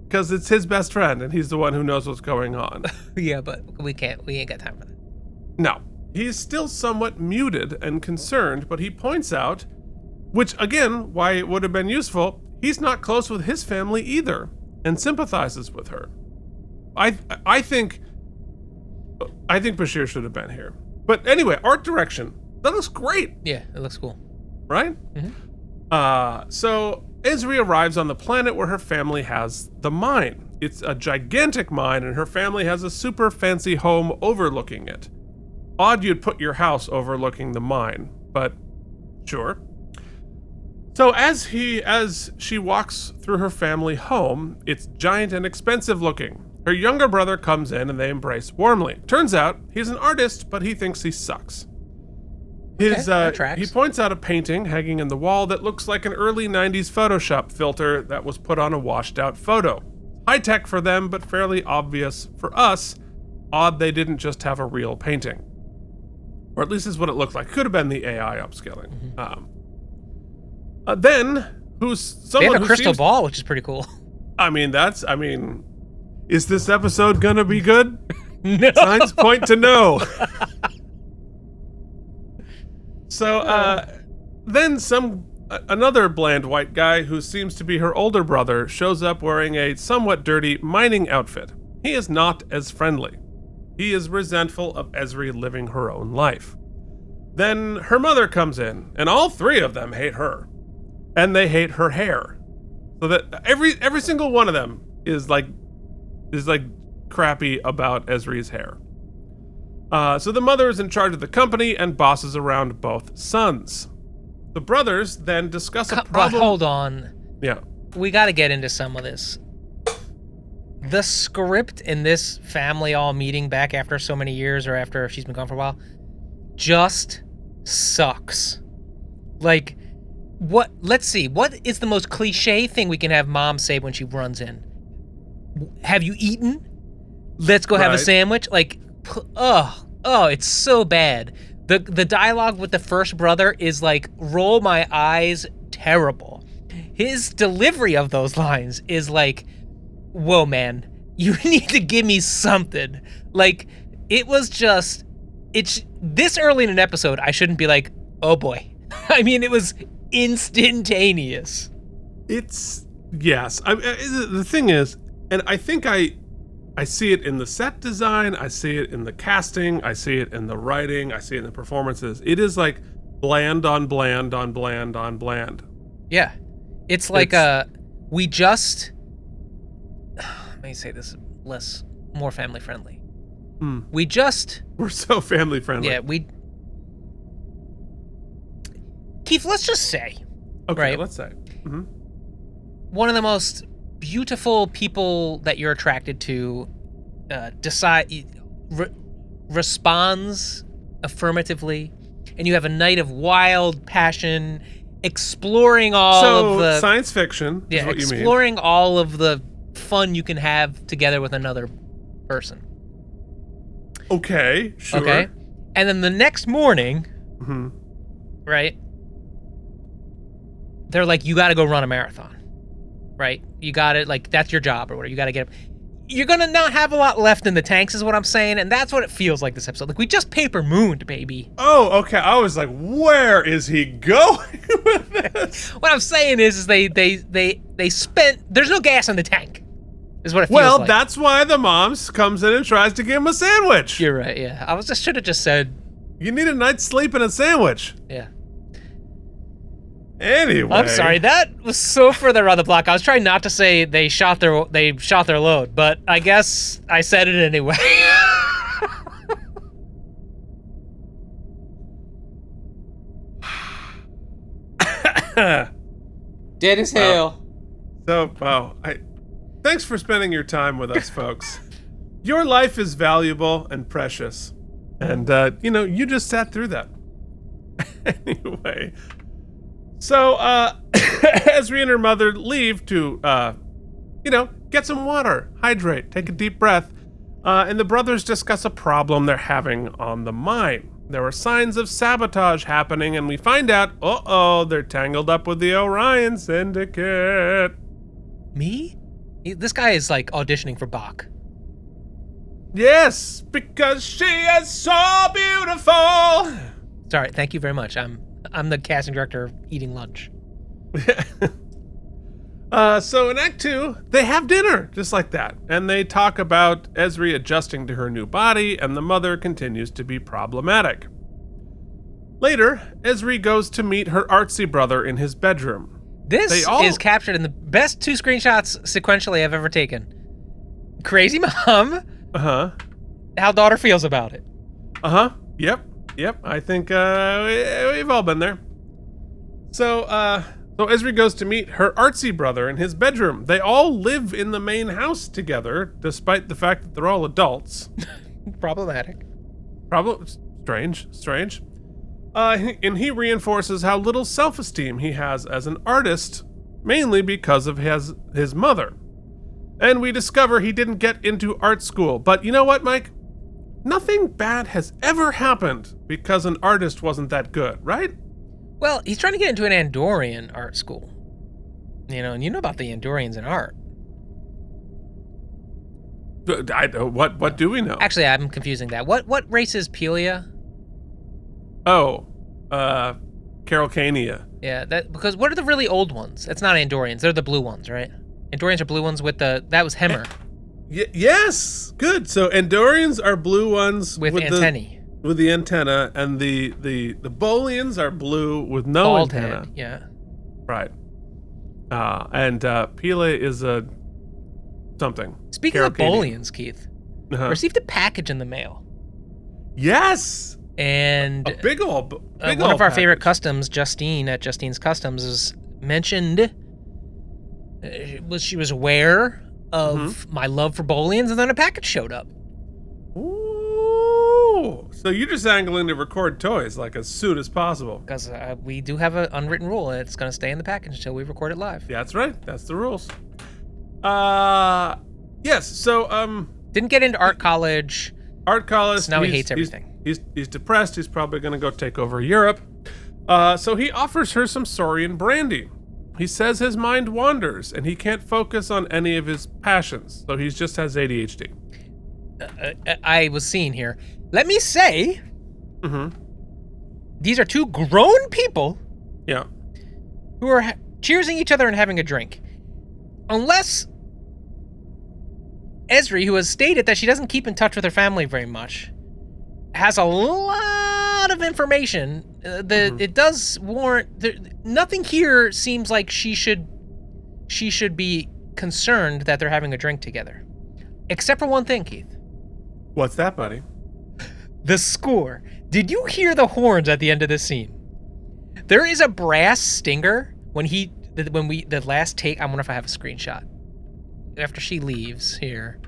B: because it's his best friend and he's the one who knows what's going on.
A: Yeah, but we ain't got time for that.
B: No. He's still somewhat muted and concerned, but he points out, which again, why it would have been useful, he's not close with his family either, and sympathizes with her. I think Bashir should have been here. But anyway, art direction. That looks great.
A: Yeah, it looks cool.
B: Right? Mm-hmm. So Ezri arrives on the planet where her family has the mine. It's a gigantic mine, and her family has a super fancy home overlooking it. Odd you'd put your house overlooking the mine, but sure. So as she walks through her family home, it's giant and expensive looking. Her younger brother comes in and they embrace warmly. Turns out he's an artist, but he thinks he sucks. He points out a painting hanging in the wall that looks like an early 90s Photoshop filter that was put on a washed out photo. High tech for them, but fairly obvious for us. Odd they didn't just have a real painting. Or at least is what it looked like. Could have been the AI upscaling.
A: Mm-hmm.
B: Then,
A: they have a crystal ball, which is pretty cool.
B: Is this episode gonna be good?
A: No.
B: Signs point to no. So, then another bland white guy who seems to be her older brother shows up wearing a somewhat dirty mining outfit. He is not as friendly. He is resentful of Ezri living her own life. Then her mother comes in, and all three of them hate her. And they hate her hair. So that every single one of them is like crappy about Ezri's hair. So the mother is in charge of the company and bosses around both sons. The brothers then discuss a problem.
A: But hold on.
B: Yeah.
A: We got to get into some of this. The script in this family all meeting back after so many years, or after she's been gone for a while, just sucks. Like, let's see, what is the most cliche thing we can have mom say when she runs in? Have you eaten? Let's go have a sandwich? Like, it's so bad. The dialogue with the first brother is like, roll my eyes, terrible. His delivery of those lines is like, whoa, man, you need to give me something. Like, it's this early in an episode, I shouldn't be like, oh boy. I mean, it was instantaneous.
B: Yes. The thing is, and I think I see it in the set design, I see it in the casting, I see it in the writing, I see it in the performances. It is like bland on bland on bland on bland. Yeah.
A: It's like we just... Let me say this more family friendly. We're
B: so family friendly.
A: Yeah, Keith, let's just say.
B: Okay,
A: right?
B: Let's say. Mm-hmm.
A: One of the most beautiful people that you're attracted to responds affirmatively, and you have a night of wild passion, exploring all of the
B: science fiction. Is what you mean.
A: Exploring all of the fun you can have together with another person.
B: Okay, sure.
A: Okay, and then the next morning, right? They're like, you got to go run a marathon, right? You got it. Like, that's your job or whatever. You got to get up. you're gonna not have a lot left in the tanks, is what I'm saying, and that's what it feels like this episode. Like, we just paper mooned, baby.
B: Oh, okay. I was like, where is he going with this?
A: What I'm saying is they spent. There's no gas in the tank. Is what it feels
B: Well,
A: like.
B: that's why the mom comes in and tries to give him a sandwich.
A: You're right. Yeah, I should have just said.
B: You need a night's sleep and a sandwich.
A: Yeah.
B: Anyway.
A: I'm sorry. That was so further around the block. I was trying not to say they shot their load, but I guess I said it anyway.
C: Dead as hell.
B: So, thanks for spending your time with us, folks. Your life is valuable and precious. And, you just sat through that. Anyway. So, Ezri and her mother leave to, get some water, hydrate, take a deep breath. And the brothers discuss a problem they're having on the mine. There are signs of sabotage happening, and we find out, they're tangled up with the Orion Syndicate.
A: Me? This guy is like auditioning for Bach.
B: Yes, because she is so beautiful.
A: Sorry, thank you very much. I'm the casting director eating lunch.
B: So in Act 2, they have dinner, just like that. And they talk about Ezri adjusting to her new body, and the mother continues to be problematic. Later, Ezri goes to meet her artsy brother in his bedroom.
A: This is captured in the best 2 screenshots sequentially I've ever taken. Crazy mom.
B: Uh-huh.
A: How daughter feels about it.
B: Uh-huh. Yep. I think we've all been there. So Ezri goes to meet her artsy brother in his bedroom. They all live in the main house together, despite the fact that they're all adults.
A: Problematic.
B: Strange. And he reinforces how little self-esteem he has as an artist, mainly because of his mother. And we discover he didn't get into art school. But you know what, Mike? Nothing bad has ever happened because an artist wasn't that good, right?
A: Well, he's trying to get into an Andorian art school. And you know about the Andorians in art.
B: What do we know?
A: Actually, I'm confusing that. What race is Pelia?
B: Carolcania.
A: Yeah, because what are the really old ones? It's not Andorians. They're the blue ones, right? Andorians are blue ones with that was Hemmer.
B: Yes, good. So Andorians are blue ones
A: with antennae.
B: With the antenna, and the Bolians are blue with no
A: bald
B: antenna.
A: Head, yeah.
B: Right. And Pele is a something.
A: Speaking of Bolians, Keith, received a package in the mail.
B: Yes.
A: And
B: a big old
A: one of our favorite customs, Justine at Justine's Customs, is mentioned. She was aware of my love for Bolians, and then a package showed up.
B: Ooh. So you're just angling to record toys like as soon as possible.
A: Because we do have an unwritten rule, and it's going to stay in the package until we record it live.
B: Yeah, that's right. That's the rules. Yes. So
A: didn't get into art college.
B: So
A: now he hates everything.
B: He's depressed. He's probably going to go take over Europe. So he offers her some Saurian brandy. He says his mind wanders and he can't focus on any of his passions. So he just has ADHD.
A: I was seeing here. Let me say, these are 2 grown people.
B: Yeah.
A: Who are cheersing each other and having a drink. Unless Ezri, who has stated that she doesn't keep in touch with her family very much, has a lot of information. It does warrant. Nothing here seems like she should be concerned that they're having a drink together, except for one thing, Keith.
B: What's that, buddy?
A: The score. Did you hear the horns at the end of this scene? There is a brass stinger the last take. I wonder if I have a screenshot. After she leaves here.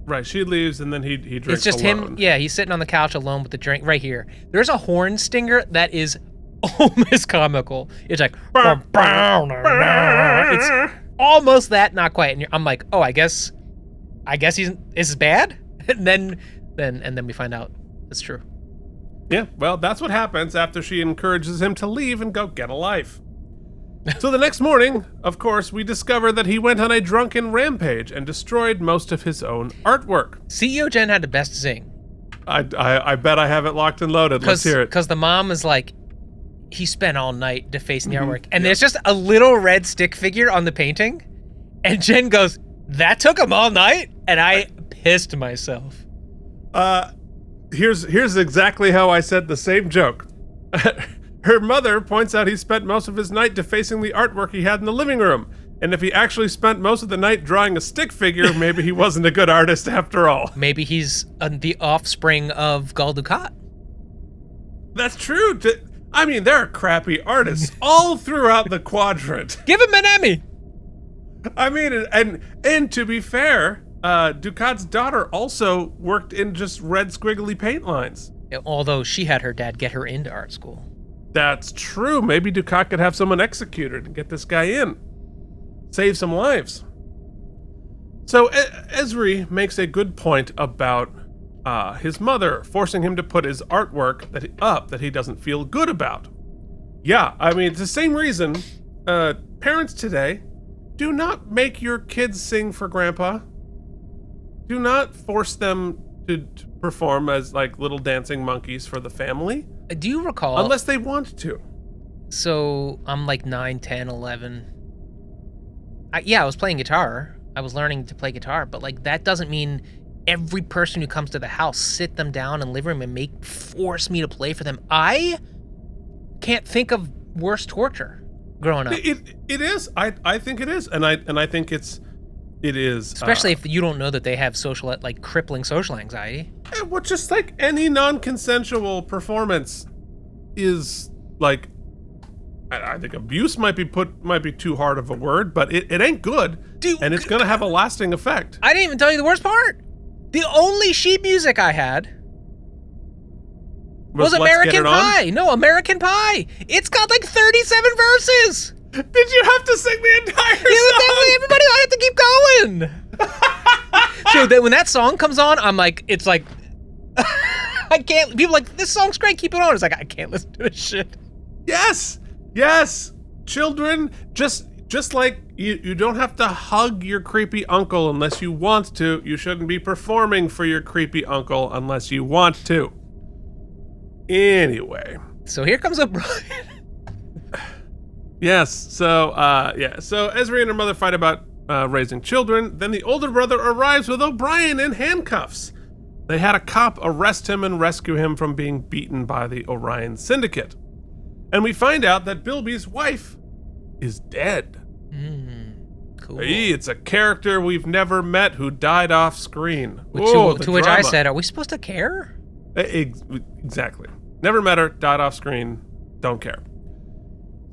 B: Right, she leaves and then he drinks
A: It's just
B: alone.
A: him, yeah, he's sitting on the couch alone with the drink right here. There's a horn stinger that is almost comical. It's like, it's almost that, not quite. And I'm like, oh, I guess this is bad? And then we find out it's true.
B: Yeah, well, that's what happens after she encourages him to leave and go get a life. So the next morning, of course, we discover that he went on a drunken rampage and destroyed most of his own artwork.
A: CEO Jen had the best zing.
B: I bet I have it locked and loaded. Let's hear it.
A: Because the mom is like, he spent all night defacing the artwork. And there's just a little red stick figure on the painting. And Jen goes, that took him all night? And I pissed myself.
B: Here's exactly how I said the same joke. Her mother points out he spent most of his night defacing the artwork he had in the living room. And if he actually spent most of the night drawing a stick figure, maybe he wasn't a good artist after all.
A: Maybe he's the offspring of Gul Dukat.
B: That's true. I mean, there are crappy artists all throughout the quadrant.
A: Give him an Emmy.
B: I mean, and to be fair, Dukat's daughter also worked in just red squiggly paint lines.
A: Although she had her dad get her into art school.
B: That's true. Maybe Dukat could have someone executed and get this guy in. Save some lives. So Ezri makes a good point about his mother forcing him to put his artwork that he doesn't feel good about. Yeah, I mean, it's the same reason parents today do not make your kids sing for grandpa. Do not force them to perform as like little dancing monkeys for the family.
A: Do you recall?
B: Unless they want to.
A: So I'm like 9, 10, 11. I was playing guitar. I was learning to play guitar, but like that doesn't mean every person who comes to the house sit them down in the living room and force me to play for them. I can't think of worse torture growing up.
B: It is. I think it is, and I think it is.
A: Especially if you don't know that they have crippling social anxiety.
B: Well, just like any non-consensual performance is like, I think abuse might be too hard of a word, but it ain't good.
A: Dude,
B: and it's gonna have a lasting effect.
A: I didn't even tell you the worst part. The only sheet music I had was American Pie. No, American Pie. It's got like 37 verses.
B: Did you have to sing the entire song?
A: Everybody, I have to keep going. So that when that song comes on, I'm like, it's like, I can't. People are like, this song's great, keep it on. It's like, I can't listen to this shit.
B: Yes, children, just like you don't have to hug your creepy uncle unless you want to. You shouldn't be performing for your creepy uncle unless you want to. Anyway.
A: So here comes O'Brien.
B: Yes, so Ezri and her mother fight about raising children. Then the older brother arrives with O'Brien in handcuffs. They had a cop arrest him and rescue him from being beaten by the Orion Syndicate. And we find out that Bilby's wife is dead.
A: Cool.
B: Hey, it's a character we've never met who died off screen.
A: To which I said, are we supposed to care?
B: Exactly. Never met her, died off screen, don't care.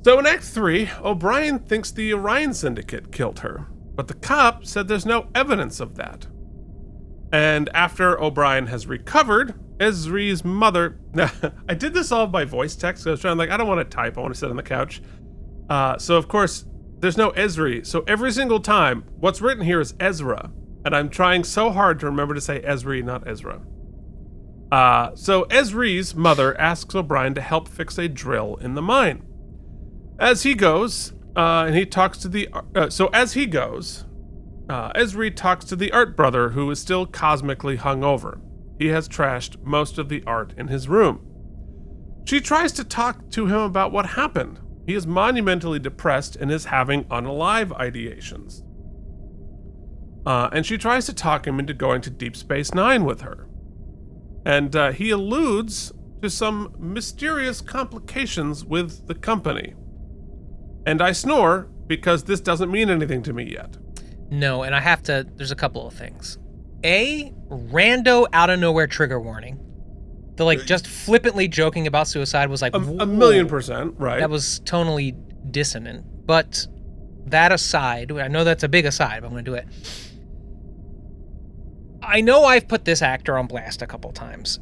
B: So in Act 3, O'Brien thinks the Orion Syndicate killed her, but the cop said there's no evidence of that. And after O'Brien has recovered, Ezri's mother... I did this all by voice text, so I was trying I don't want to type, I want to sit on the couch. So of course, there's no Ezri, so every single time, what's written here is Ezra, and I'm trying so hard to remember to say Ezri, not Ezra. So Ezri's mother asks O'Brien to help fix a drill in the mine. As he goes, and he talks to the... Ezri talks to the art brother, who is still cosmically hungover. He has trashed most of the art in his room. She tries to talk to him about what happened. He is monumentally depressed and is having unalive ideations. And she tries to talk him into going to Deep Space Nine with her. And he alludes to some mysterious complications with the company. And I snore because this doesn't mean anything to me yet.
A: No, and there's a couple of things. A, rando out of nowhere trigger warning. The just flippantly joking about suicide was like...
B: A 1,000,000%, right.
A: That was tonally dissonant. But that aside, I know that's a big aside, but I'm going to do it. I know I've put this actor on blast a couple times.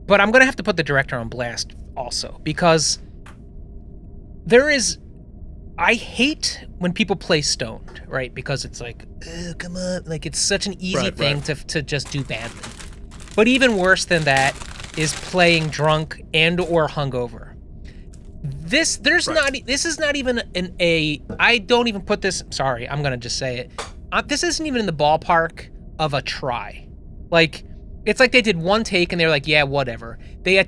A: But I'm going to have to put the director on blast also, because I hate when people play stoned, right? Because it's like, oh, come on. Like, it's such an easy thing to just do badly. But even worse than that is playing drunk and or hungover. This is not even I don't even put this, sorry, I'm going to just say it. This isn't even in the ballpark of a try. Like, it's like they did one take and they're like, yeah, whatever. They're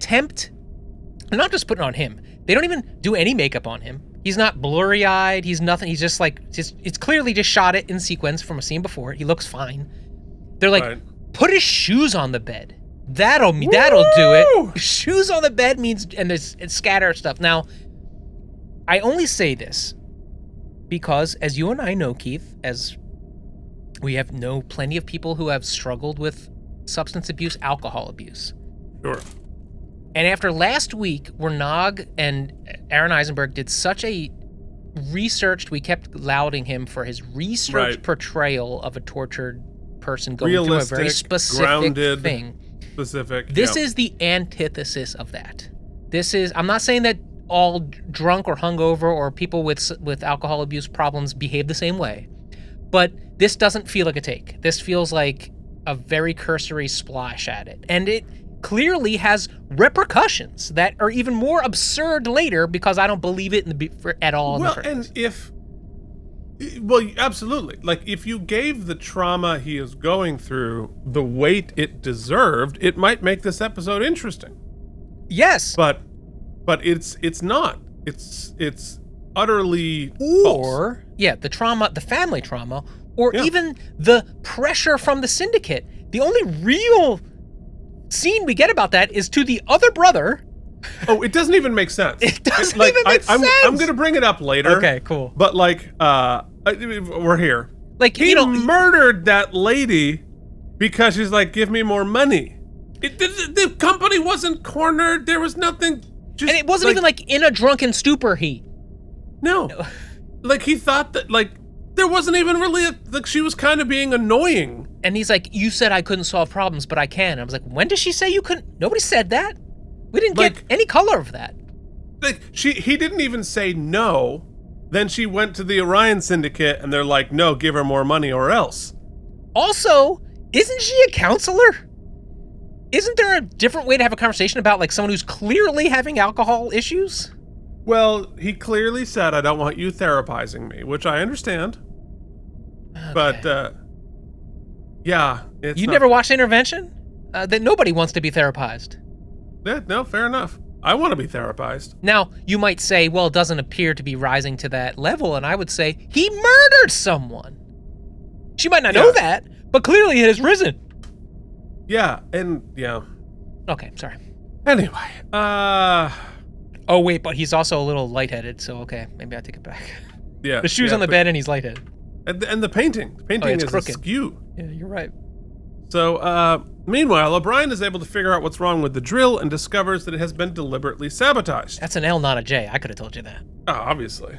A: not just putting it on him. They don't even do any makeup on him. He's not blurry-eyed. He's nothing. He's just like, it's clearly just shot it in sequence from a scene before. He looks fine. They're like, put his shoes on the bed. That'll do it. Shoes on the bed means, and there's scatter stuff. Now, I only say this because, as you and I know, Keith, as we have know plenty of people who have struggled with substance abuse, alcohol abuse.
B: Sure.
A: And after last week, where Nog and Aaron Eisenberg did such a we kept lauding him for his research portrayal of a tortured person going
B: realistic,
A: through a very specific
B: grounded
A: thing.
B: Specific.
A: This is the antithesis of that. I'm not saying that all drunk or hungover or people with alcohol abuse problems behave the same way, but this doesn't feel like a take. This feels like a very cursory splash at it. And it clearly has repercussions that are even more absurd later because I don't believe it at all.
B: Well, absolutely. Like, if you gave the trauma he is going through the weight it deserved, it might make this episode interesting.
A: Yes.
B: But it's not. It's utterly
A: false. The trauma, the family trauma, or even the pressure from the syndicate. The only real scene we get about that is to the other brother.
B: Oh, it doesn't even make sense.
A: It doesn't even make sense.
B: I'm going to bring it up later.
A: Okay, cool.
B: But we're here.
A: Like,
B: he murdered that lady because she's like, give me more money. The company wasn't cornered. There was nothing.
A: And it wasn't even like in a drunken stupor.
B: No. Like, he thought that, like, there wasn't even really she was kind of being annoying.
A: And he's like, you said I couldn't solve problems, but I can. I was like, when did she say you couldn't? Nobody said that. We didn't get any color of that.
B: Like, he didn't even say no. Then she went to the Orion Syndicate and they're like, no, give her more money or else.
A: Also, isn't she a counselor? Isn't there a different way to have a conversation about, like, someone who's clearly having alcohol issues?
B: Well, he clearly said, I don't want you therapizing me, which I understand. Okay. But, yeah.
A: You never watched Intervention? That nobody wants to be therapized.
B: Yeah, no, fair enough. I want to be therapized.
A: Now, you might say, well, it doesn't appear to be rising to that level, and I would say, he murdered someone. She might not know that, but clearly it has risen.
B: Yeah, and yeah.
A: Okay, sorry.
B: Anyway,
A: Oh, wait, but he's also a little lightheaded, so okay, maybe I take it back.
B: Yeah.
A: The shoes on the bed and he's lightheaded.
B: And the painting. The painting is askew.
A: Yeah, you're right.
B: So, meanwhile, O'Brien is able to figure out what's wrong with the drill and discovers that it has been deliberately sabotaged.
A: That's an L, not a J. I could have told you that.
B: Oh, obviously.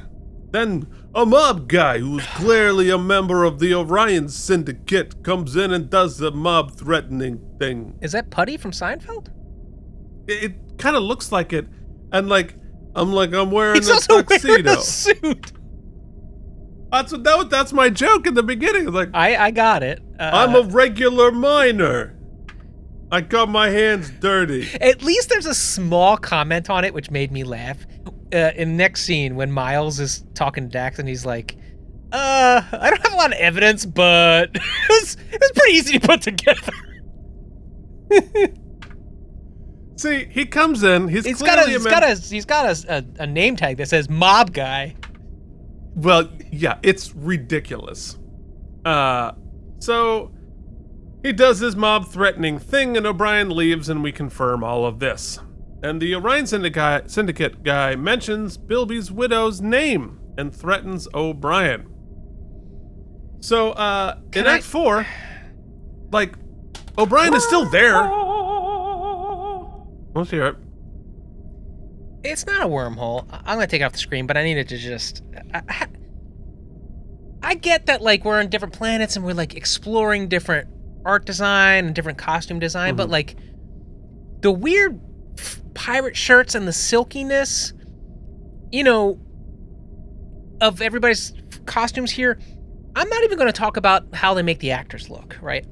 B: Then, a mob guy who's clearly a member of the Orion Syndicate comes in and does the mob-threatening thing.
A: Is that Putty from Seinfeld?
B: It kind of looks like it. And, I'm wearing
A: He's
B: a
A: also
B: tuxedo.
A: Wearing a suit.
B: That's my joke in the beginning. Like,
A: I got it.
B: I'm a regular miner. I got my hands dirty.
A: At least there's a small comment on it which made me laugh. In the next scene, when Miles is talking to Dax and he's like, I don't have a lot of evidence, but it's pretty easy to put together.
B: See, he comes in. He's got
A: a name tag that says mob guy.
B: Well, yeah, it's ridiculous. So he does his mob threatening thing, and O'Brien leaves, and we confirm all of this. And the Orion Syndicate guy mentions Bilby's widow's name and threatens O'Brien. So, in Act 4, O'Brien is still there. Let's hear it.
A: It's not a wormhole. I'm going to take it off the screen, but I needed to just... I get that, we're on different planets and we're, exploring different art design and different costume design, but, the weird pirate shirts and the silkiness, of everybody's costumes here, I'm not even going to talk about how they make the actors look, right?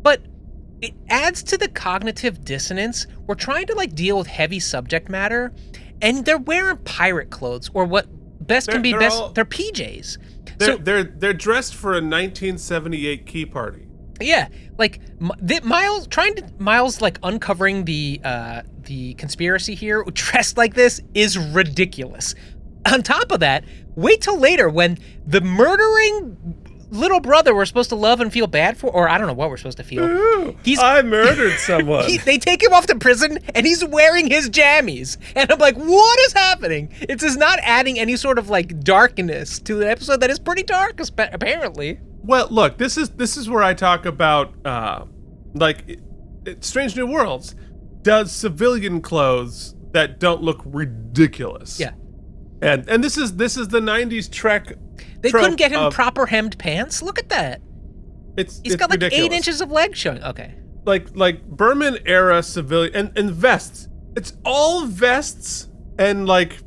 A: But it adds to the cognitive dissonance. We're trying to, deal with heavy subject matter, And they're wearing pirate clothes, or what best can be best. They're PJs.
B: They're dressed for a 1978 key party.
A: Yeah, like Miles like uncovering the conspiracy here, dressed like this, is ridiculous. On top of that, wait till later when the murdering little brother we're supposed to love and feel bad for, or I don't know what we're supposed to feel.
B: Ooh, I murdered someone.
A: They take him off to prison, and he's wearing his jammies. And I'm like, what is happening? It's just not adding any sort of like darkness to an episode that is pretty dark, apparently.
B: Well, look, this is where I talk about Strange New Worlds does civilian clothes that don't look ridiculous.
A: Yeah.
B: And this is the 90s Trek.
A: They couldn't get him proper hemmed pants. Look at that. He's got like
B: ridiculous.
A: 8 inches of leg showing. Okay.
B: Like Berman era civilian and vests. It's all vests and like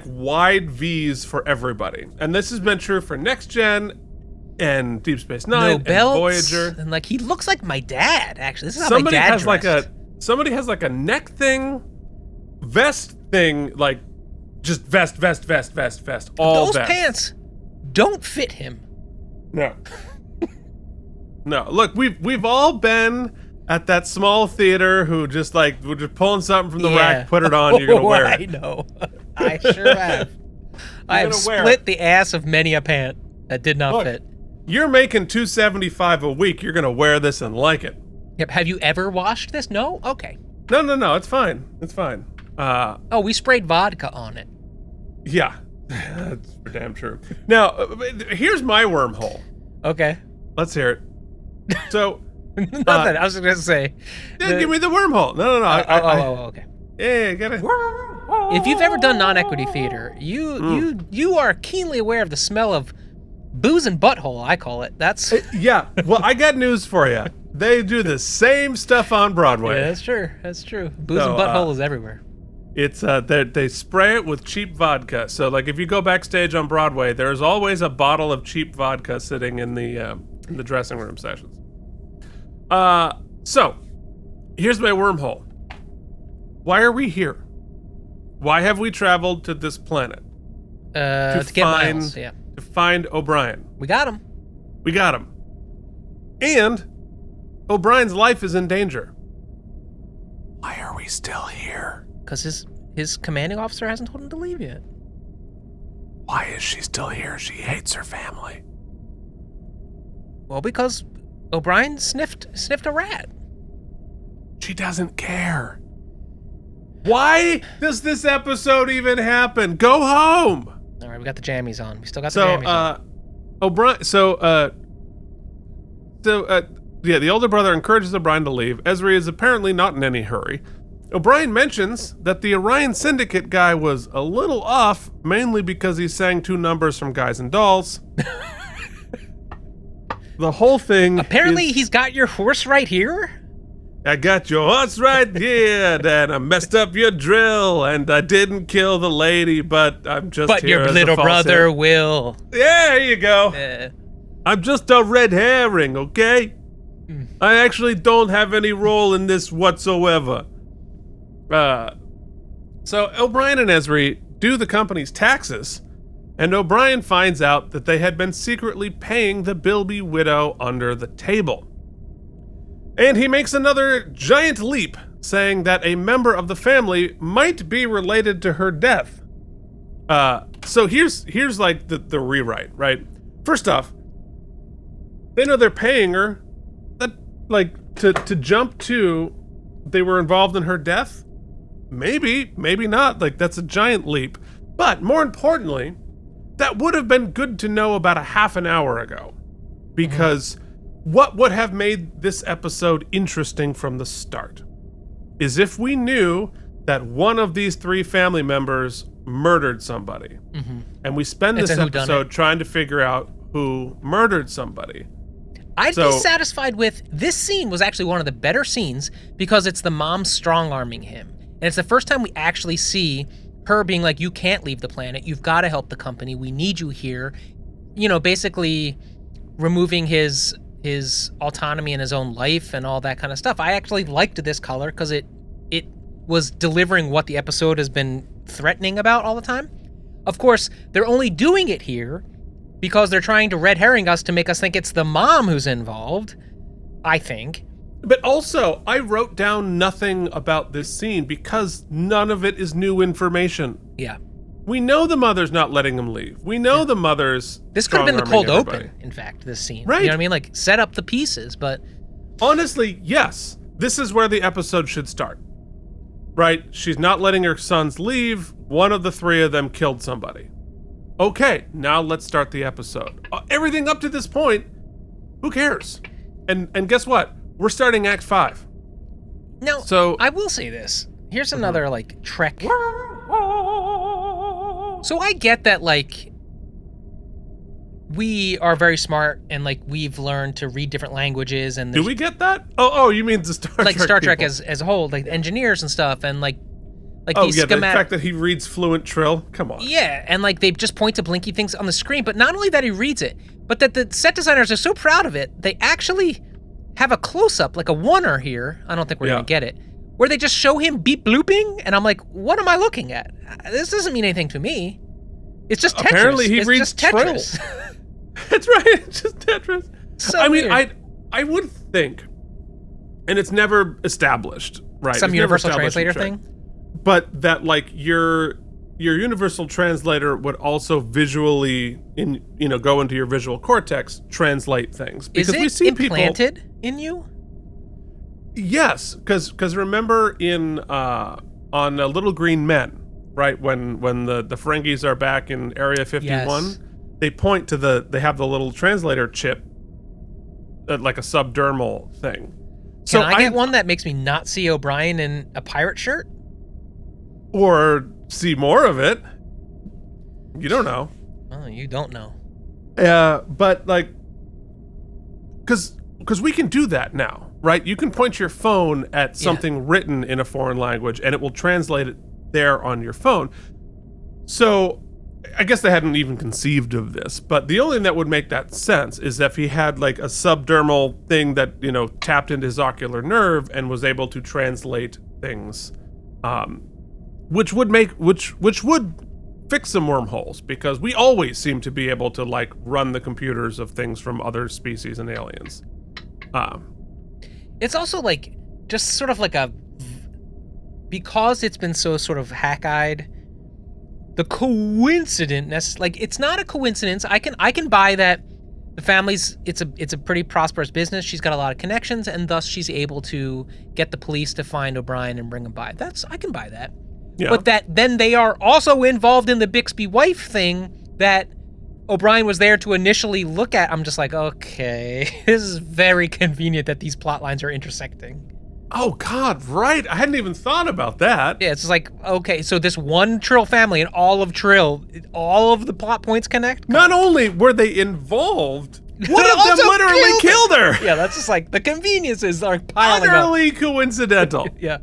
B: wide V's for everybody. And this has been true for Next Gen and Deep Space Nine
A: no belts,
B: and Voyager.
A: And like he looks like my dad, actually. This is how my dad dressed.
B: Somebody has like a neck thing, vest thing, like just vest. All
A: those
B: vest.
A: pants don't fit him.
B: No. No. Look, we've all been at that small theater who just like we're just pulling something from the rack, put it on, you're gonna wear it.
A: I know. I sure have. I have split the ass of many a pant that did not fit.
B: You're making $275 a week. You're gonna wear this and like it.
A: Yep. Have you ever washed this? No? Okay.
B: No. It's fine. It's fine.
A: We sprayed vodka on it.
B: Yeah. That's for damn true. Now, here's my wormhole.
A: Okay.
B: Let's hear it. So,
A: nothing. I was going to say.
B: Give me the wormhole. No.
A: Okay.
B: Yeah, get it.
A: If you've ever done non-equity theater, you are keenly aware of the smell of booze and butthole. I call it. That's
B: yeah. Well, I got news for you. They do the same stuff on Broadway.
A: Yeah, that's true. Booze and butthole is everywhere.
B: It's they spray it with cheap vodka. So like if you go backstage on Broadway, there's always a bottle of cheap vodka sitting in the dressing room sessions. So here's my wormhole. Why are we here? Why have we traveled to this planet?
A: To get Miles, yeah.
B: To find O'Brien.
A: We got him.
B: And O'Brien's life is in danger. Why are we still here?
A: Because his commanding officer hasn't told him to leave yet.
B: Why is she still here? She hates her family.
A: Well, because O'Brien sniffed a rat.
B: She doesn't care. Why does this episode even happen? Go home.
A: All right, we got the jammies on. We still got the jammies on.
B: O'Brien. The older brother encourages O'Brien to leave. Ezri is apparently not in any hurry. O'Brien mentions that the Orion Syndicate guy was a little off, mainly because he sang 2 numbers from Guys and Dolls. The whole thing.
A: Apparently, he's got your horse right here.
B: I got your horse right here, and I messed up your drill, and I didn't kill the lady, but I'm just
A: But
B: here
A: your
B: as
A: little
B: a false
A: brother
B: hero.
A: will.
B: Yeah, there you go. I'm just a red herring, okay? I actually don't have any role in this whatsoever. So O'Brien and Ezri do the company's taxes, and O'Brien finds out that they had been secretly paying the Bilby widow under the table. And he makes another giant leap, saying that a member of the family might be related to her death. So here's like the rewrite, right? First off, they know they're paying her, to jump to they were involved in her death. Maybe not. Like, that's a giant leap. But more importantly, that would have been good to know about a half an hour ago, because what would have made this episode interesting from the start is if we knew that one of these 3 family members murdered somebody. And we spend this episode trying to figure out who murdered somebody.
A: I'd be satisfied with this scene. Was actually one of the better scenes because it's the mom strong-arming him. And it's the first time we actually see her being like, you can't leave the planet. You've got to help the company. We need you here. You know, basically removing his autonomy in his own life and all that kind of stuff. I actually liked this color because it was delivering what the episode has been threatening about all the time. Of course, they're only doing it here because they're trying to red herring us to make us think it's the mom who's involved, I think.
B: But also, I wrote down nothing about this scene because none of it is new information.
A: Yeah.
B: We know the mother's not letting him leave. We know the mother's
A: This could have been the cold
B: strong-arming
A: open, in fact, this scene.
B: Right.
A: You know what I mean? Like, set up the pieces, but...
B: Honestly, yes. This is where the episode should start. Right? She's not letting her sons leave. One of the three of them killed somebody. Okay, now let's start the episode. Everything up to this point, who cares? And guess what? We're starting Act 5.
A: Now,
B: So
A: I will say this. Here's another, like, Trek. So I get that, like, we are very smart and, like, we've learned to read different languages. And
B: do we get that? Oh, you mean the Star Trek
A: like Star Trek
B: people.
A: as a whole, like engineers and stuff, and like
B: Oh
A: these
B: yeah, the
A: schematic.
B: fact that he reads fluent Trill. Come on.
A: Yeah, and like they just point to blinky things on the screen. But not only that he reads it, but that the set designers are so proud of it, they actually have a close-up, like a oneer here. I don't think we're gonna get it, where they just show him beep blooping, and I'm like, what am I looking at? This doesn't mean anything to me. It's just Tetris.
B: Apparently he
A: it's
B: reads
A: just Tetris.
B: That's right. It's just Tetris.
A: So
B: I mean,
A: weird.
B: I would think, and it's never established, right?
A: Some
B: It's never
A: universal
B: established in
A: translator
B: Trek.
A: thing.
B: But that like your universal translator would also visually go into your visual cortex, translate things.
A: Is
B: Because
A: it
B: we see people.
A: implanted in you?
B: Yes, because remember in on Little Green Men, right? When the Ferengis are back in Area 51,
A: Yes.
B: they point to they have the little translator chip, like a subdermal thing.
A: Can I get one that makes me not see O'Brien in a pirate shirt?
B: Or see more of it. You don't know.
A: Oh, you don't know.
B: But like, because we can do that now, right? You can point your phone at something written in a foreign language and it will translate it there on your phone. So I guess they hadn't even conceived of this, but the only thing that would make that sense is if he had like a subdermal thing that, tapped into his ocular nerve and was able to translate things, which would fix some wormholes, because we always seem to be able to like run the computers of things from other species and aliens.
A: It's also like just sort of like because it's been so sort of hack-eyed, the coincidence, like it's not a coincidence. I can buy that the family's it's a pretty prosperous business. She's got a lot of connections, and thus she's able to get the police to find O'Brien and bring him by. I can buy that.
B: Yeah.
A: But that then they are also involved in the Bixby wife thing that O'Brien was there to initially look at. I'm just like, okay, this is very convenient that these plot lines are intersecting.
B: Oh God, right. I hadn't even thought about that.
A: Yeah, it's just like, okay, so this one Trill family and all of Trill, all of the plot points connect?
B: Not only were they involved, one of them
A: Also
B: literally killed her.
A: Yeah, that's just like, the conveniences are piling up.
B: Utterly coincidental.
A: Yeah.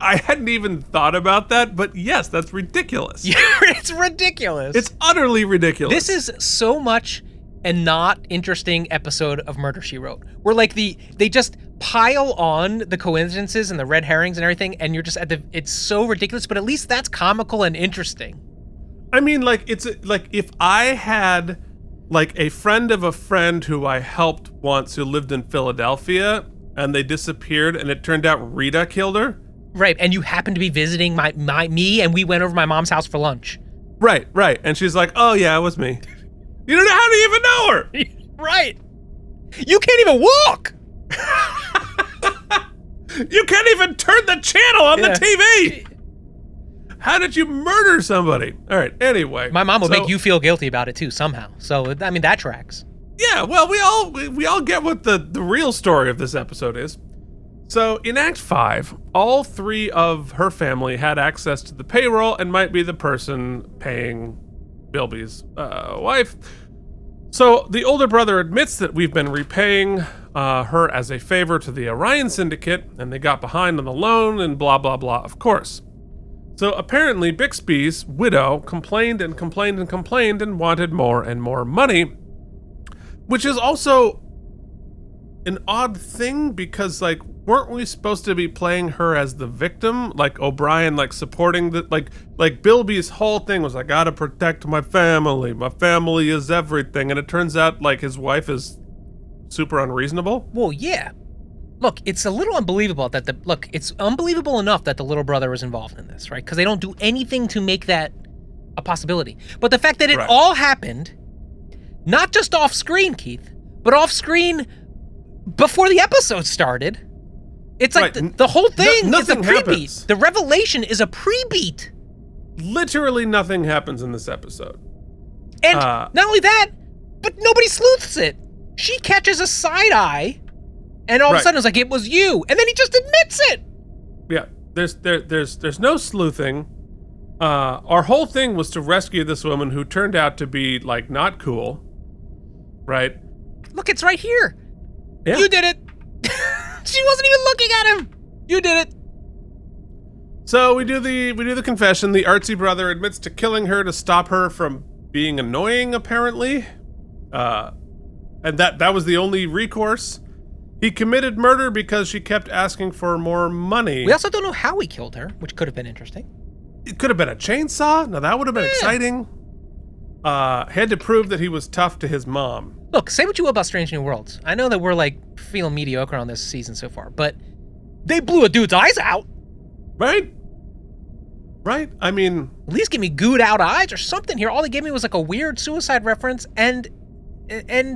B: I hadn't even thought about that, but yes, that's ridiculous.
A: It's ridiculous.
B: It's utterly ridiculous.
A: This is so much a not interesting episode of Murder, She Wrote. Where like they just pile on the coincidences and the red herrings and everything, and you're just it's so ridiculous, but at least that's comical and interesting.
B: I mean, like, it's like if I had like a friend of a friend who I helped once who lived in Philadelphia and they disappeared and it turned out Rita killed her.
A: Right, and you happened to be visiting me, and we went over to my mom's house for lunch.
B: Right. And she's like, oh yeah, it was me. You don't know how to even know her.
A: Right. You can't even walk.
B: You can't even turn the channel on the TV. How did you murder somebody? All right, anyway.
A: My mom would make you feel guilty about it too, somehow. So, I mean, that tracks.
B: Yeah, well, we all get what the real story of this episode is. So, in Act 5, all three of her family had access to the payroll and might be the person paying Bilby's wife. So, the older brother admits that we've been repaying her as a favor to the Orion Syndicate, and they got behind on the loan and blah, blah, blah, of course. So, apparently, Bixby's widow complained and complained and complained and wanted more and more money, which is also an odd thing because, like, weren't we supposed to be playing her as the victim? Like O'Brien, like supporting the, like Bilby's whole thing was, I gotta protect my family. My family is everything. And it turns out like his wife is super unreasonable.
A: Well, yeah. Look, it's a little unbelievable that it's unbelievable enough that the little brother was involved in this, right? Because they don't do anything to make that a possibility. But the fact that it all happened, not just off screen, Keith, but off screen before the episode started. It's like the whole thing is a pre-beat. The revelation is a pre-beat.
B: Literally nothing happens in this episode.
A: And not only that, but nobody sleuths it. She catches a side eye, and all of a sudden it's like, it was you. And then he just admits it.
B: Yeah, there's no sleuthing. Our whole thing was to rescue this woman who turned out to be, like, not cool. Right?
A: Look, it's right here.
B: Yeah.
A: You did it. She wasn't even looking at him. You did it.
B: So we do the confession. The artsy brother admits to killing her to stop her from being annoying, apparently. And that was the only recourse. He committed murder because she kept asking for more money.
A: We also don't know how he killed her, which could have been interesting.
B: It could have been a chainsaw. Now that would have been exciting. Had to prove that he was tough to his mom.
A: Look, say what you will about Strange New Worlds. I know that we're like feeling mediocre on this season so far, but they blew a dude's eyes out.
B: Right? Right? I mean,
A: at least give me gooed out eyes or something here. All they gave me was like a weird suicide reference and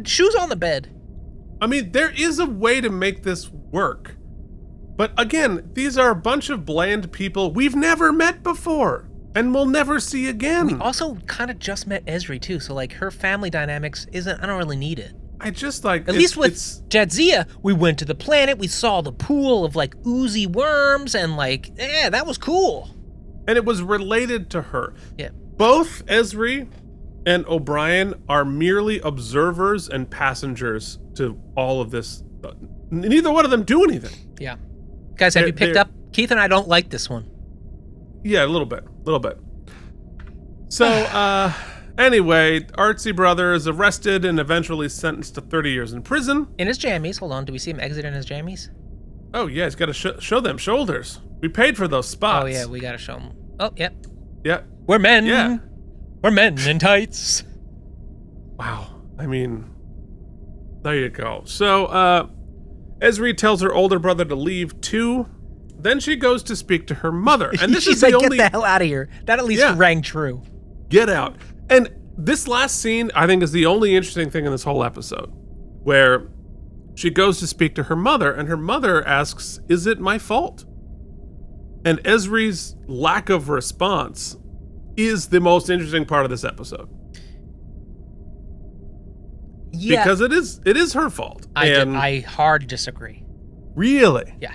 A: shoes on the bed.
B: I mean, there is a way to make this work. But again, these are a bunch of bland people we've never met before and we'll never see again.
A: We also kind of just met Ezri too, so like her family dynamics I don't really need it.
B: I just like...
A: At least with Jadzia, we went to the planet, we saw the pool of like oozy worms and like, that was cool.
B: And it was related to her.
A: Yeah.
B: Both Ezri and O'Brien are merely observers and passengers to all of this. Neither one of them do anything.
A: Yeah. Guys, have you picked up? Keith and I don't like this one.
B: Yeah, a little bit. So, anyway, artsy brother is arrested and eventually sentenced to 30 years in prison.
A: In his jammies. Hold on, do we see him exit in his jammies?
B: Oh, yeah, he's got to show them shoulders. We paid for those spots.
A: Oh, yeah, we got to show them. Oh, yep.
B: Yeah.
A: We're men.
B: Yeah.
A: We're men in tights.
B: Wow. I mean, there you go. So, Ezri tells her older brother to leave too. Then she goes to speak to her mother. And this is the only...
A: get the hell out of here. That at least rang true.
B: Get out. And this last scene, I think, is the only interesting thing in this whole episode. Where she goes to speak to her mother, and her mother asks, is it my fault? And Ezri's lack of response is the most interesting part of this episode.
A: Yeah.
B: Because it is her fault.
A: I hard disagree.
B: Really?
A: Yeah.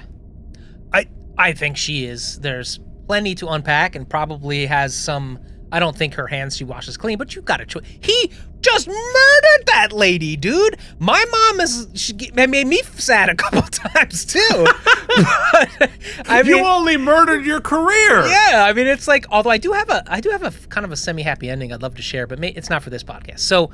A: I think she is. There's plenty to unpack and probably has some... I don't think her hands she washes clean, but you got to... He just murdered that lady, dude. My mom she made me sad a couple times, too. But,
B: you only murdered your career.
A: Yeah, I mean, it's like... Although I do have a kind of a semi-happy ending I'd love to share, but it's not for this podcast. So,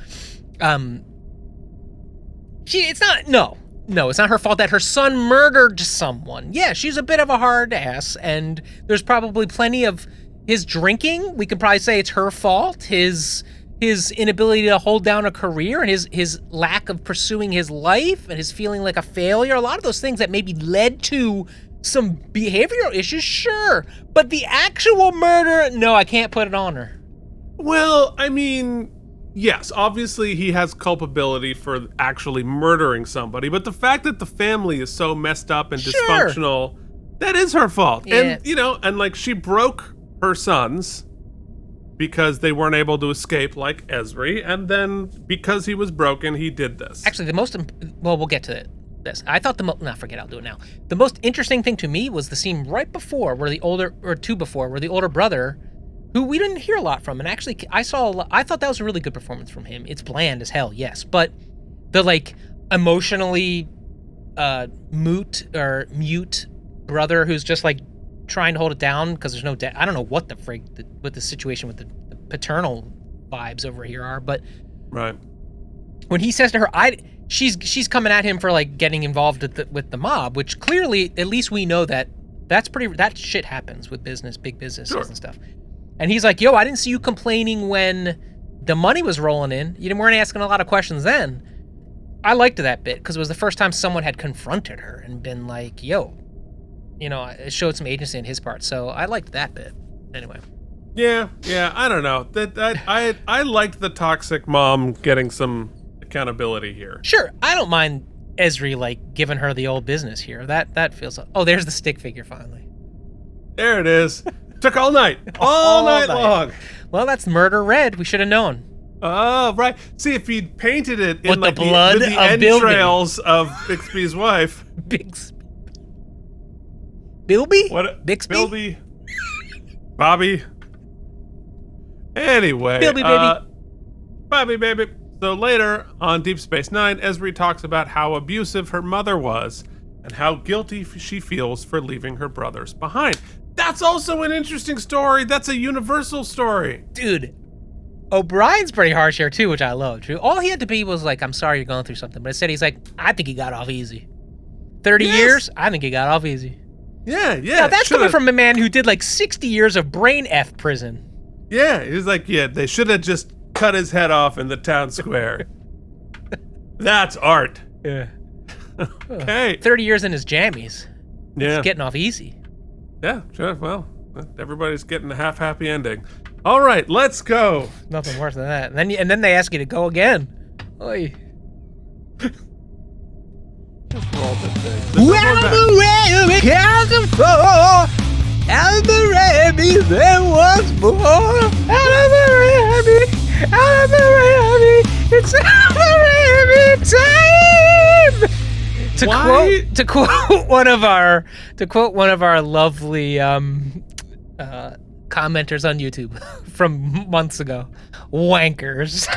A: No, it's not her fault that her son murdered someone. Yeah, she's a bit of a hard ass, and there's probably plenty of his drinking. We could probably say it's her fault. His inability to hold down a career and his lack of pursuing his life and his feeling like a failure. A lot of those things that maybe led to some behavioral issues, sure. But the actual murder, no, I can't put it on her.
B: Well, I mean... Yes, obviously he has culpability for actually murdering somebody, but the fact that the family is so messed up and dysfunctional, that is her fault.
A: Yeah.
B: And, and like she broke her sons because they weren't able to escape like Ezri, and then because he was broken, he did this.
A: Actually, we'll get to this. I thought I'll do it now. The most interesting thing to me was the scene right before where the older brother, who we didn't hear a lot from, and actually I thought that was a really good performance from him. It's bland as hell, yes, but the like emotionally mute brother who's just like trying to hold it down because there's no debt. I don't know what the frig what the situation with the paternal vibes over here are, but
B: right
A: when he says to her, she's coming at him for like getting involved with the mob, which clearly, at least we know that that shit happens with big businesses and stuff. And he's like, yo, I didn't see you complaining when the money was rolling in. You weren't asking a lot of questions then. I liked that bit because it was the first time someone had confronted her and been like, yo, it showed some agency on his part. So I liked that bit. Anyway.
B: Yeah, I don't know. I liked the toxic mom getting some accountability here.
A: Sure, I don't mind Ezri like giving her the old business here. That feels like, oh, there's the stick figure finally.
B: There it is. Took all night. all night long.
A: Well, that's murder red. We should have known.
B: Oh, right. See, if he'd painted it
A: with
B: in like
A: the blood
B: with the
A: of
B: entrails of Bixby's wife.
A: Bilby?
B: What?
A: Bixby?
B: Bilby. Bobby. Anyway.
A: Bilby, baby.
B: Bobby, baby. So later on Deep Space Nine, Ezri talks about how abusive her mother was and how guilty she feels for leaving her brothers behind. That's also an interesting story. That's a universal story.
A: Dude, O'Brien's pretty harsh here too, which I love. True. All he had to be was like, I'm sorry you're going through something. But instead he's like, I think he got off easy. 30 years? I think he got off easy.
B: Yeah.
A: Now, that's coming from a man who did like 60 years of brain F prison.
B: Yeah, he's like, they should have just cut his head off in the town square. That's art.
A: Yeah.
B: Okay.
A: 30 years in his jammies.
B: Yeah.
A: He's getting off easy.
B: Yeah, sure. Well, everybody's getting a half-happy ending. All right, let's go.
A: Nothing worse than that. And then they ask you to go again. Oy.
B: Just roll this thing.
A: AlamarEmmys, there was more. AlamarEmmys, it's AlamarEmmys time. To quote one of our lovely commenters on YouTube from months ago, wankers.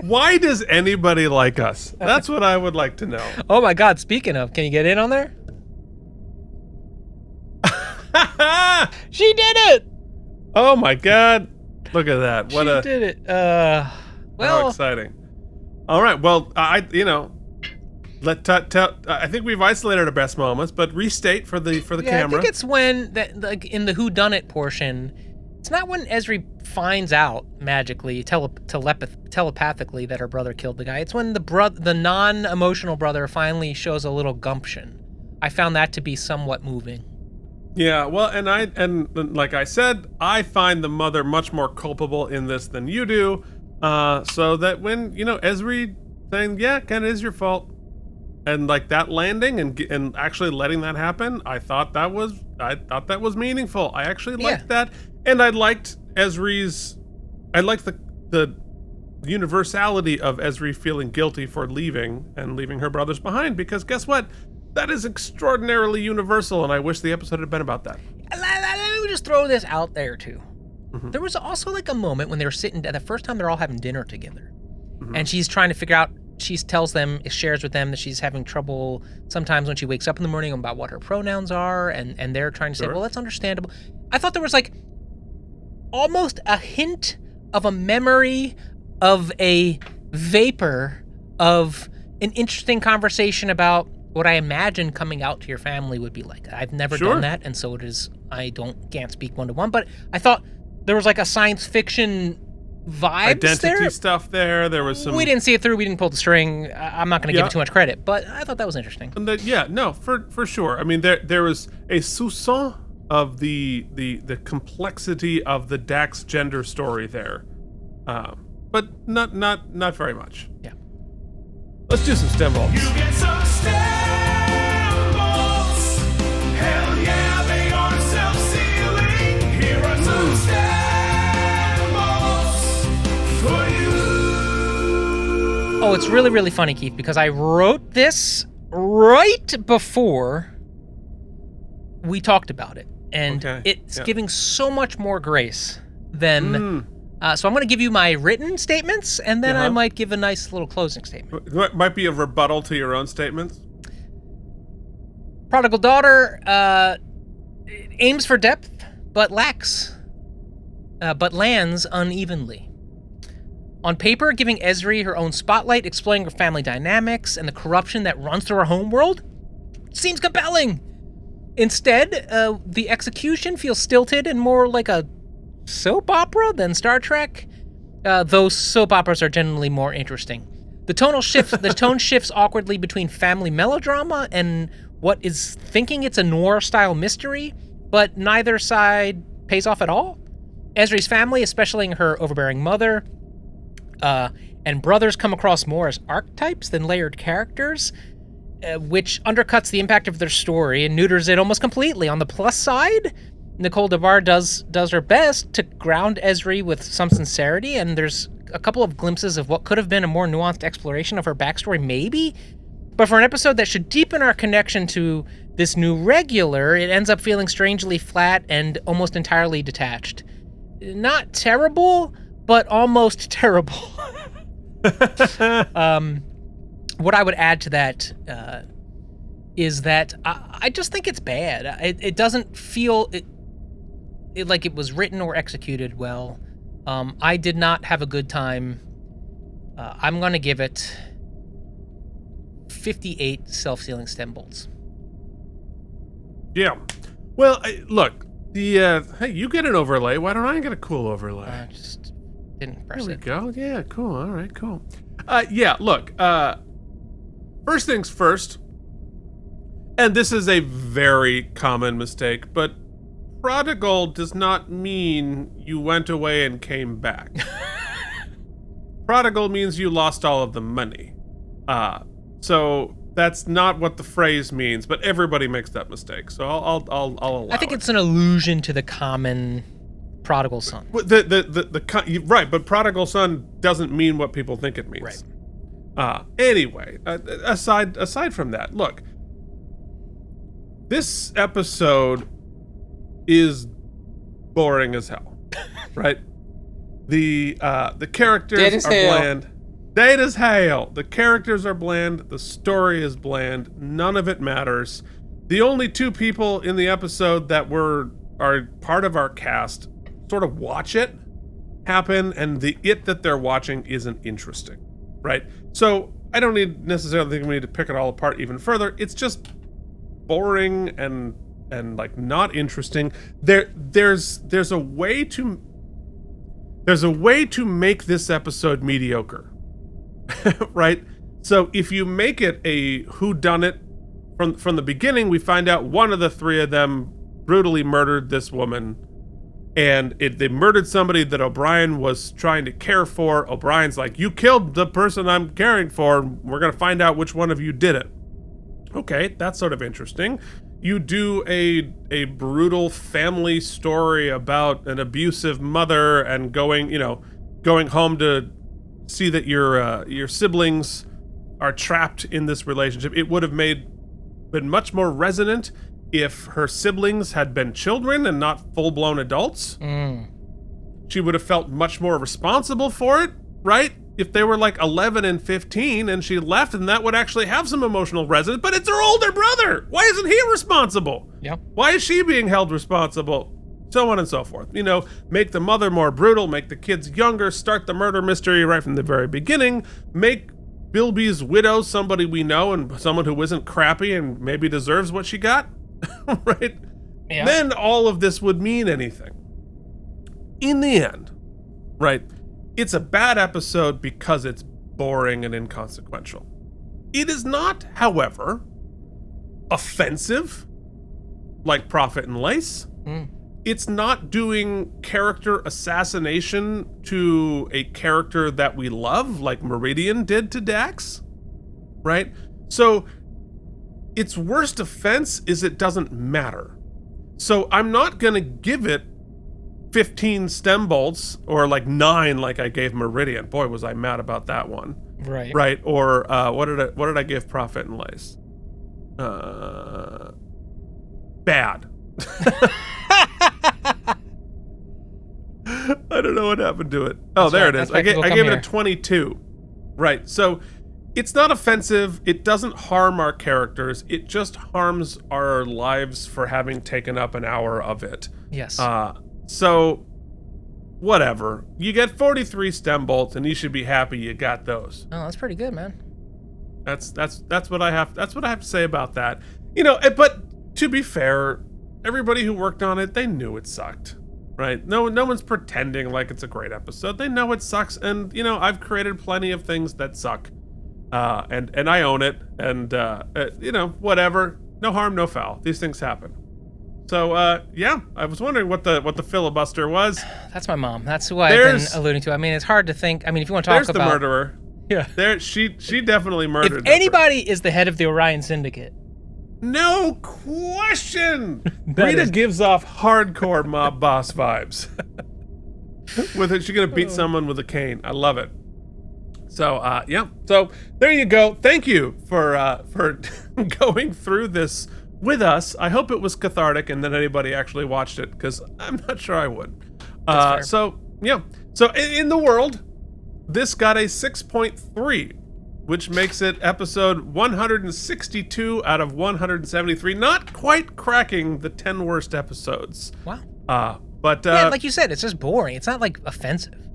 B: Why does anybody like us? That's what I would like to know.
A: Oh my God! Speaking of, can you get in on there? She did it!
B: Oh my God! Look at that! What
A: she did it.
B: How exciting! All right. Well, I think we've isolated our best moments, but restate for the camera.
A: I think it's when like in the whodunit portion. It's not when Ezri finds out magically, telepathically that her brother killed the guy. It's when the non-emotional brother finally shows a little gumption. I found that to be somewhat moving.
B: Yeah, well, and like I said, I find the mother much more culpable in this than you do. So that when Ezri saying, "Yeah, Ken, it is your fault," and like that landing and actually letting that happen, I thought that was meaningful. I actually liked that, and I liked Ezri's. I liked the universality of Ezri feeling guilty for leaving her brothers behind, because guess what? That is extraordinarily universal, and I wish the episode had been about that.
A: Let me just throw this out there, too.
B: Mm-hmm.
A: There was also like a moment when they were sitting, the first time they're all having dinner together, and she's trying to figure out, she shares with them that she's having trouble sometimes when she wakes up in the morning about what her pronouns are, and they're trying to say, well, that's understandable. I thought there was like almost a hint of a memory of a vapor of an interesting conversation about what I imagine coming out to your family would be like. I've never done that, and so it is. I can't speak one-to-one, but I thought there was like a science fiction vibes
B: identity
A: there.
B: Stuff there. There was some.
A: We didn't see it through. We didn't pull the string. I'm not going to give it too much credit, but I thought that was interesting.
B: And for sure. I mean, there was a soupçon of the complexity of the Dax gender story there, but not very much.
A: Yeah.
B: Let's do some stem bolts.
D: You get some stem bolts. Hell yeah, they are self-sealing. Here are some stem bolts for you.
A: Oh, it's really, really funny, Keith, because I wrote this right before we talked about it. And it's giving so much more grace than... So I'm going to give you my written statements, and then I might give a nice little closing statement.
B: What might be a rebuttal to your own statements?
A: Prodigal daughter aims for depth, but lands unevenly. On paper, giving Ezri her own spotlight, exploring her family dynamics, and the corruption that runs through her homeworld seems compelling. Instead, the execution feels stilted and more like a soap opera than Star Trek. Though soap operas are generally more interesting. The tone shifts awkwardly between family melodrama and what is thinking it's a noir-style mystery, but neither side pays off at all. Ezri's family, especially her overbearing mother, and brothers come across more as archetypes than layered characters, which undercuts the impact of their story and neuters it almost completely. On the plus side, Nicole DeVar does her best to ground Ezri with some sincerity, and there's a couple of glimpses of what could have been a more nuanced exploration of her backstory, maybe. But for an episode that should deepen our connection to this new regular, it ends up feeling strangely flat and almost entirely detached. Not terrible, but almost terrible. What I would add to that is that I just think it's bad. It doesn't feel like it was written or executed well. I did not have a good time. I'm going to give it 58 self-sealing stem bolts.
B: Yeah. Well, look, hey, you get an overlay. Why don't I get a cool overlay?
A: I just didn't press
B: There we
A: it.
B: go. Yeah, cool. All right, cool. Yeah, look, first things first, and this is a very common mistake, but Prodigal does not mean you went away and came back. Prodigal means you lost all of the money. So that's not what the phrase means, but everybody makes that mistake. So I'll allow
A: I think
B: it.
A: it's an allusion to the common prodigal son.
B: Right, but prodigal son doesn't mean what people think it means.
A: Right.
B: Anyway, aside from that, look, this episode is boring as hell, right? The characters
C: Dead as
B: are
C: hell.
B: bland. Dead as hell. The characters are bland. The story is bland. None of it matters. The only two people in the episode that are part of our cast sort of watch it happen, and the it that they're watching isn't interesting, right? So I don't necessarily think we need to pick it all apart even further. It's just boring and like not interesting. There's a way to make this episode mediocre. Right? So if you make it a whodunit from the beginning, we find out one of the three of them brutally murdered this woman, and they murdered somebody that O'Brien was trying to care for. O'Brien's like, you killed the person I'm caring for. We're going to find out which one of you did it. Okay, that's sort of interesting. You do a brutal family story about an abusive mother and going home to see that your siblings are trapped in this relationship. It would have been much more resonant if her siblings had been children and not full-blown adults. She would have felt much more responsible for it, right? If they were like 11 and 15 and she left, and that would actually have some emotional resonance, but it's her older brother. Why isn't he responsible?
A: Yeah.
B: Why is she being held responsible? So on and so forth. Make the mother more brutal, make the kids younger, start the murder mystery right from the very beginning, make Bilby's widow somebody we know and someone who isn't crappy and maybe deserves what she got, right?
A: Yeah.
B: Then all of this would mean anything. In the end, right, it's a bad episode because it's boring and inconsequential. It is not, however, offensive like Prophet and Lace. It's not doing character assassination to a character that we love, like Meridian did to Dax, right? So its worst offense is it doesn't matter. So I'm not going to give it 15 stem bolts or like 9 like I gave Meridian. Boy, was I mad about that one.
A: Right.
B: Right? Or what did I give Prophet and Lace? Bad. I don't know what happened to it. Oh,
A: That's
B: there
A: right.
B: it is.
A: That's
B: I
A: right.
B: gave it
A: Come
B: a 22. Right. So it's not offensive. It doesn't harm our characters. It just harms our lives for having taken up an hour of it.
A: Yes.
B: So whatever. You get 43 stem bolts, and you should be happy you got those.
A: Oh, that's pretty good, man.
B: That's what I have. That's what I have to say about that. You know, but to be fair, everybody who worked on it, they knew it sucked, right? No one's pretending like it's a great episode. They know it sucks, and you know, I've created plenty of things that suck, and I own it. And you know, whatever. No harm, no foul. These things happen. So yeah, I was wondering what the filibuster was.
A: That's my mom. That's who I've been alluding to. I mean, it's hard to think. I mean, if you want to talk about...
B: There's the murderer.
A: Yeah.
B: There, she definitely murdered.
A: If anybody is the head of the Orion Syndicate...
B: No question! Rita gives off hardcore mob boss vibes. With it, she's gonna beat someone with a cane. I love it. So yeah. So there you go. Thank you for going through this with us. I hope it was cathartic and that anybody actually watched it, because I'm not sure I would. So yeah. So in the world, this got a 6.3, which makes it episode 162 out of 173. Not quite cracking the 10 worst episodes.
A: Wow.
B: But
A: yeah, like you said, it's just boring. It's not like offensive.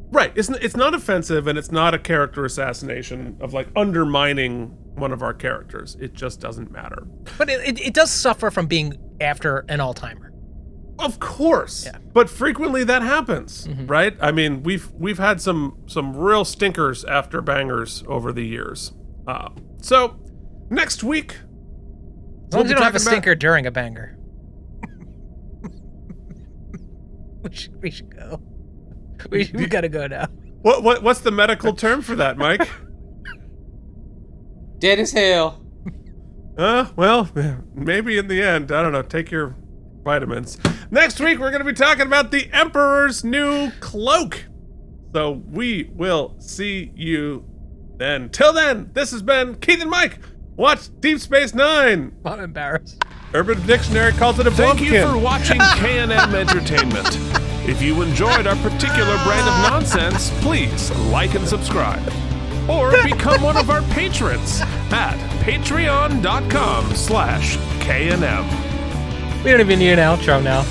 B: Right. It's not offensive, and it's not a character assassination of like undermining one of our characters. It just doesn't matter.
A: But it does suffer from being after an all-timer.
B: Of course.
A: Yeah.
B: But frequently that happens, right? I mean, we've had some real stinkers after bangers over the years. So next week,
A: As long as you don't have a stinker during a banger. we should go. We gotta go now.
B: What's the medical term for that, Mike?
C: Dead as hell.
B: Well, maybe in the end. I don't know. Take your vitamins. Next week, we're going to be talking about the Emperor's New Cloak. So we will see you then. Till then, this has been Keith and Mike. Watch Deep Space Nine.
A: I'm embarrassed.
B: Urban Dictionary calls it a
D: Thank
B: bumpkin.
D: you for watching K&M Entertainment. If you enjoyed our particular brand of nonsense, please like and subscribe. Or become one of our patrons at patreon.com/KNM.
A: We don't even need an outro now.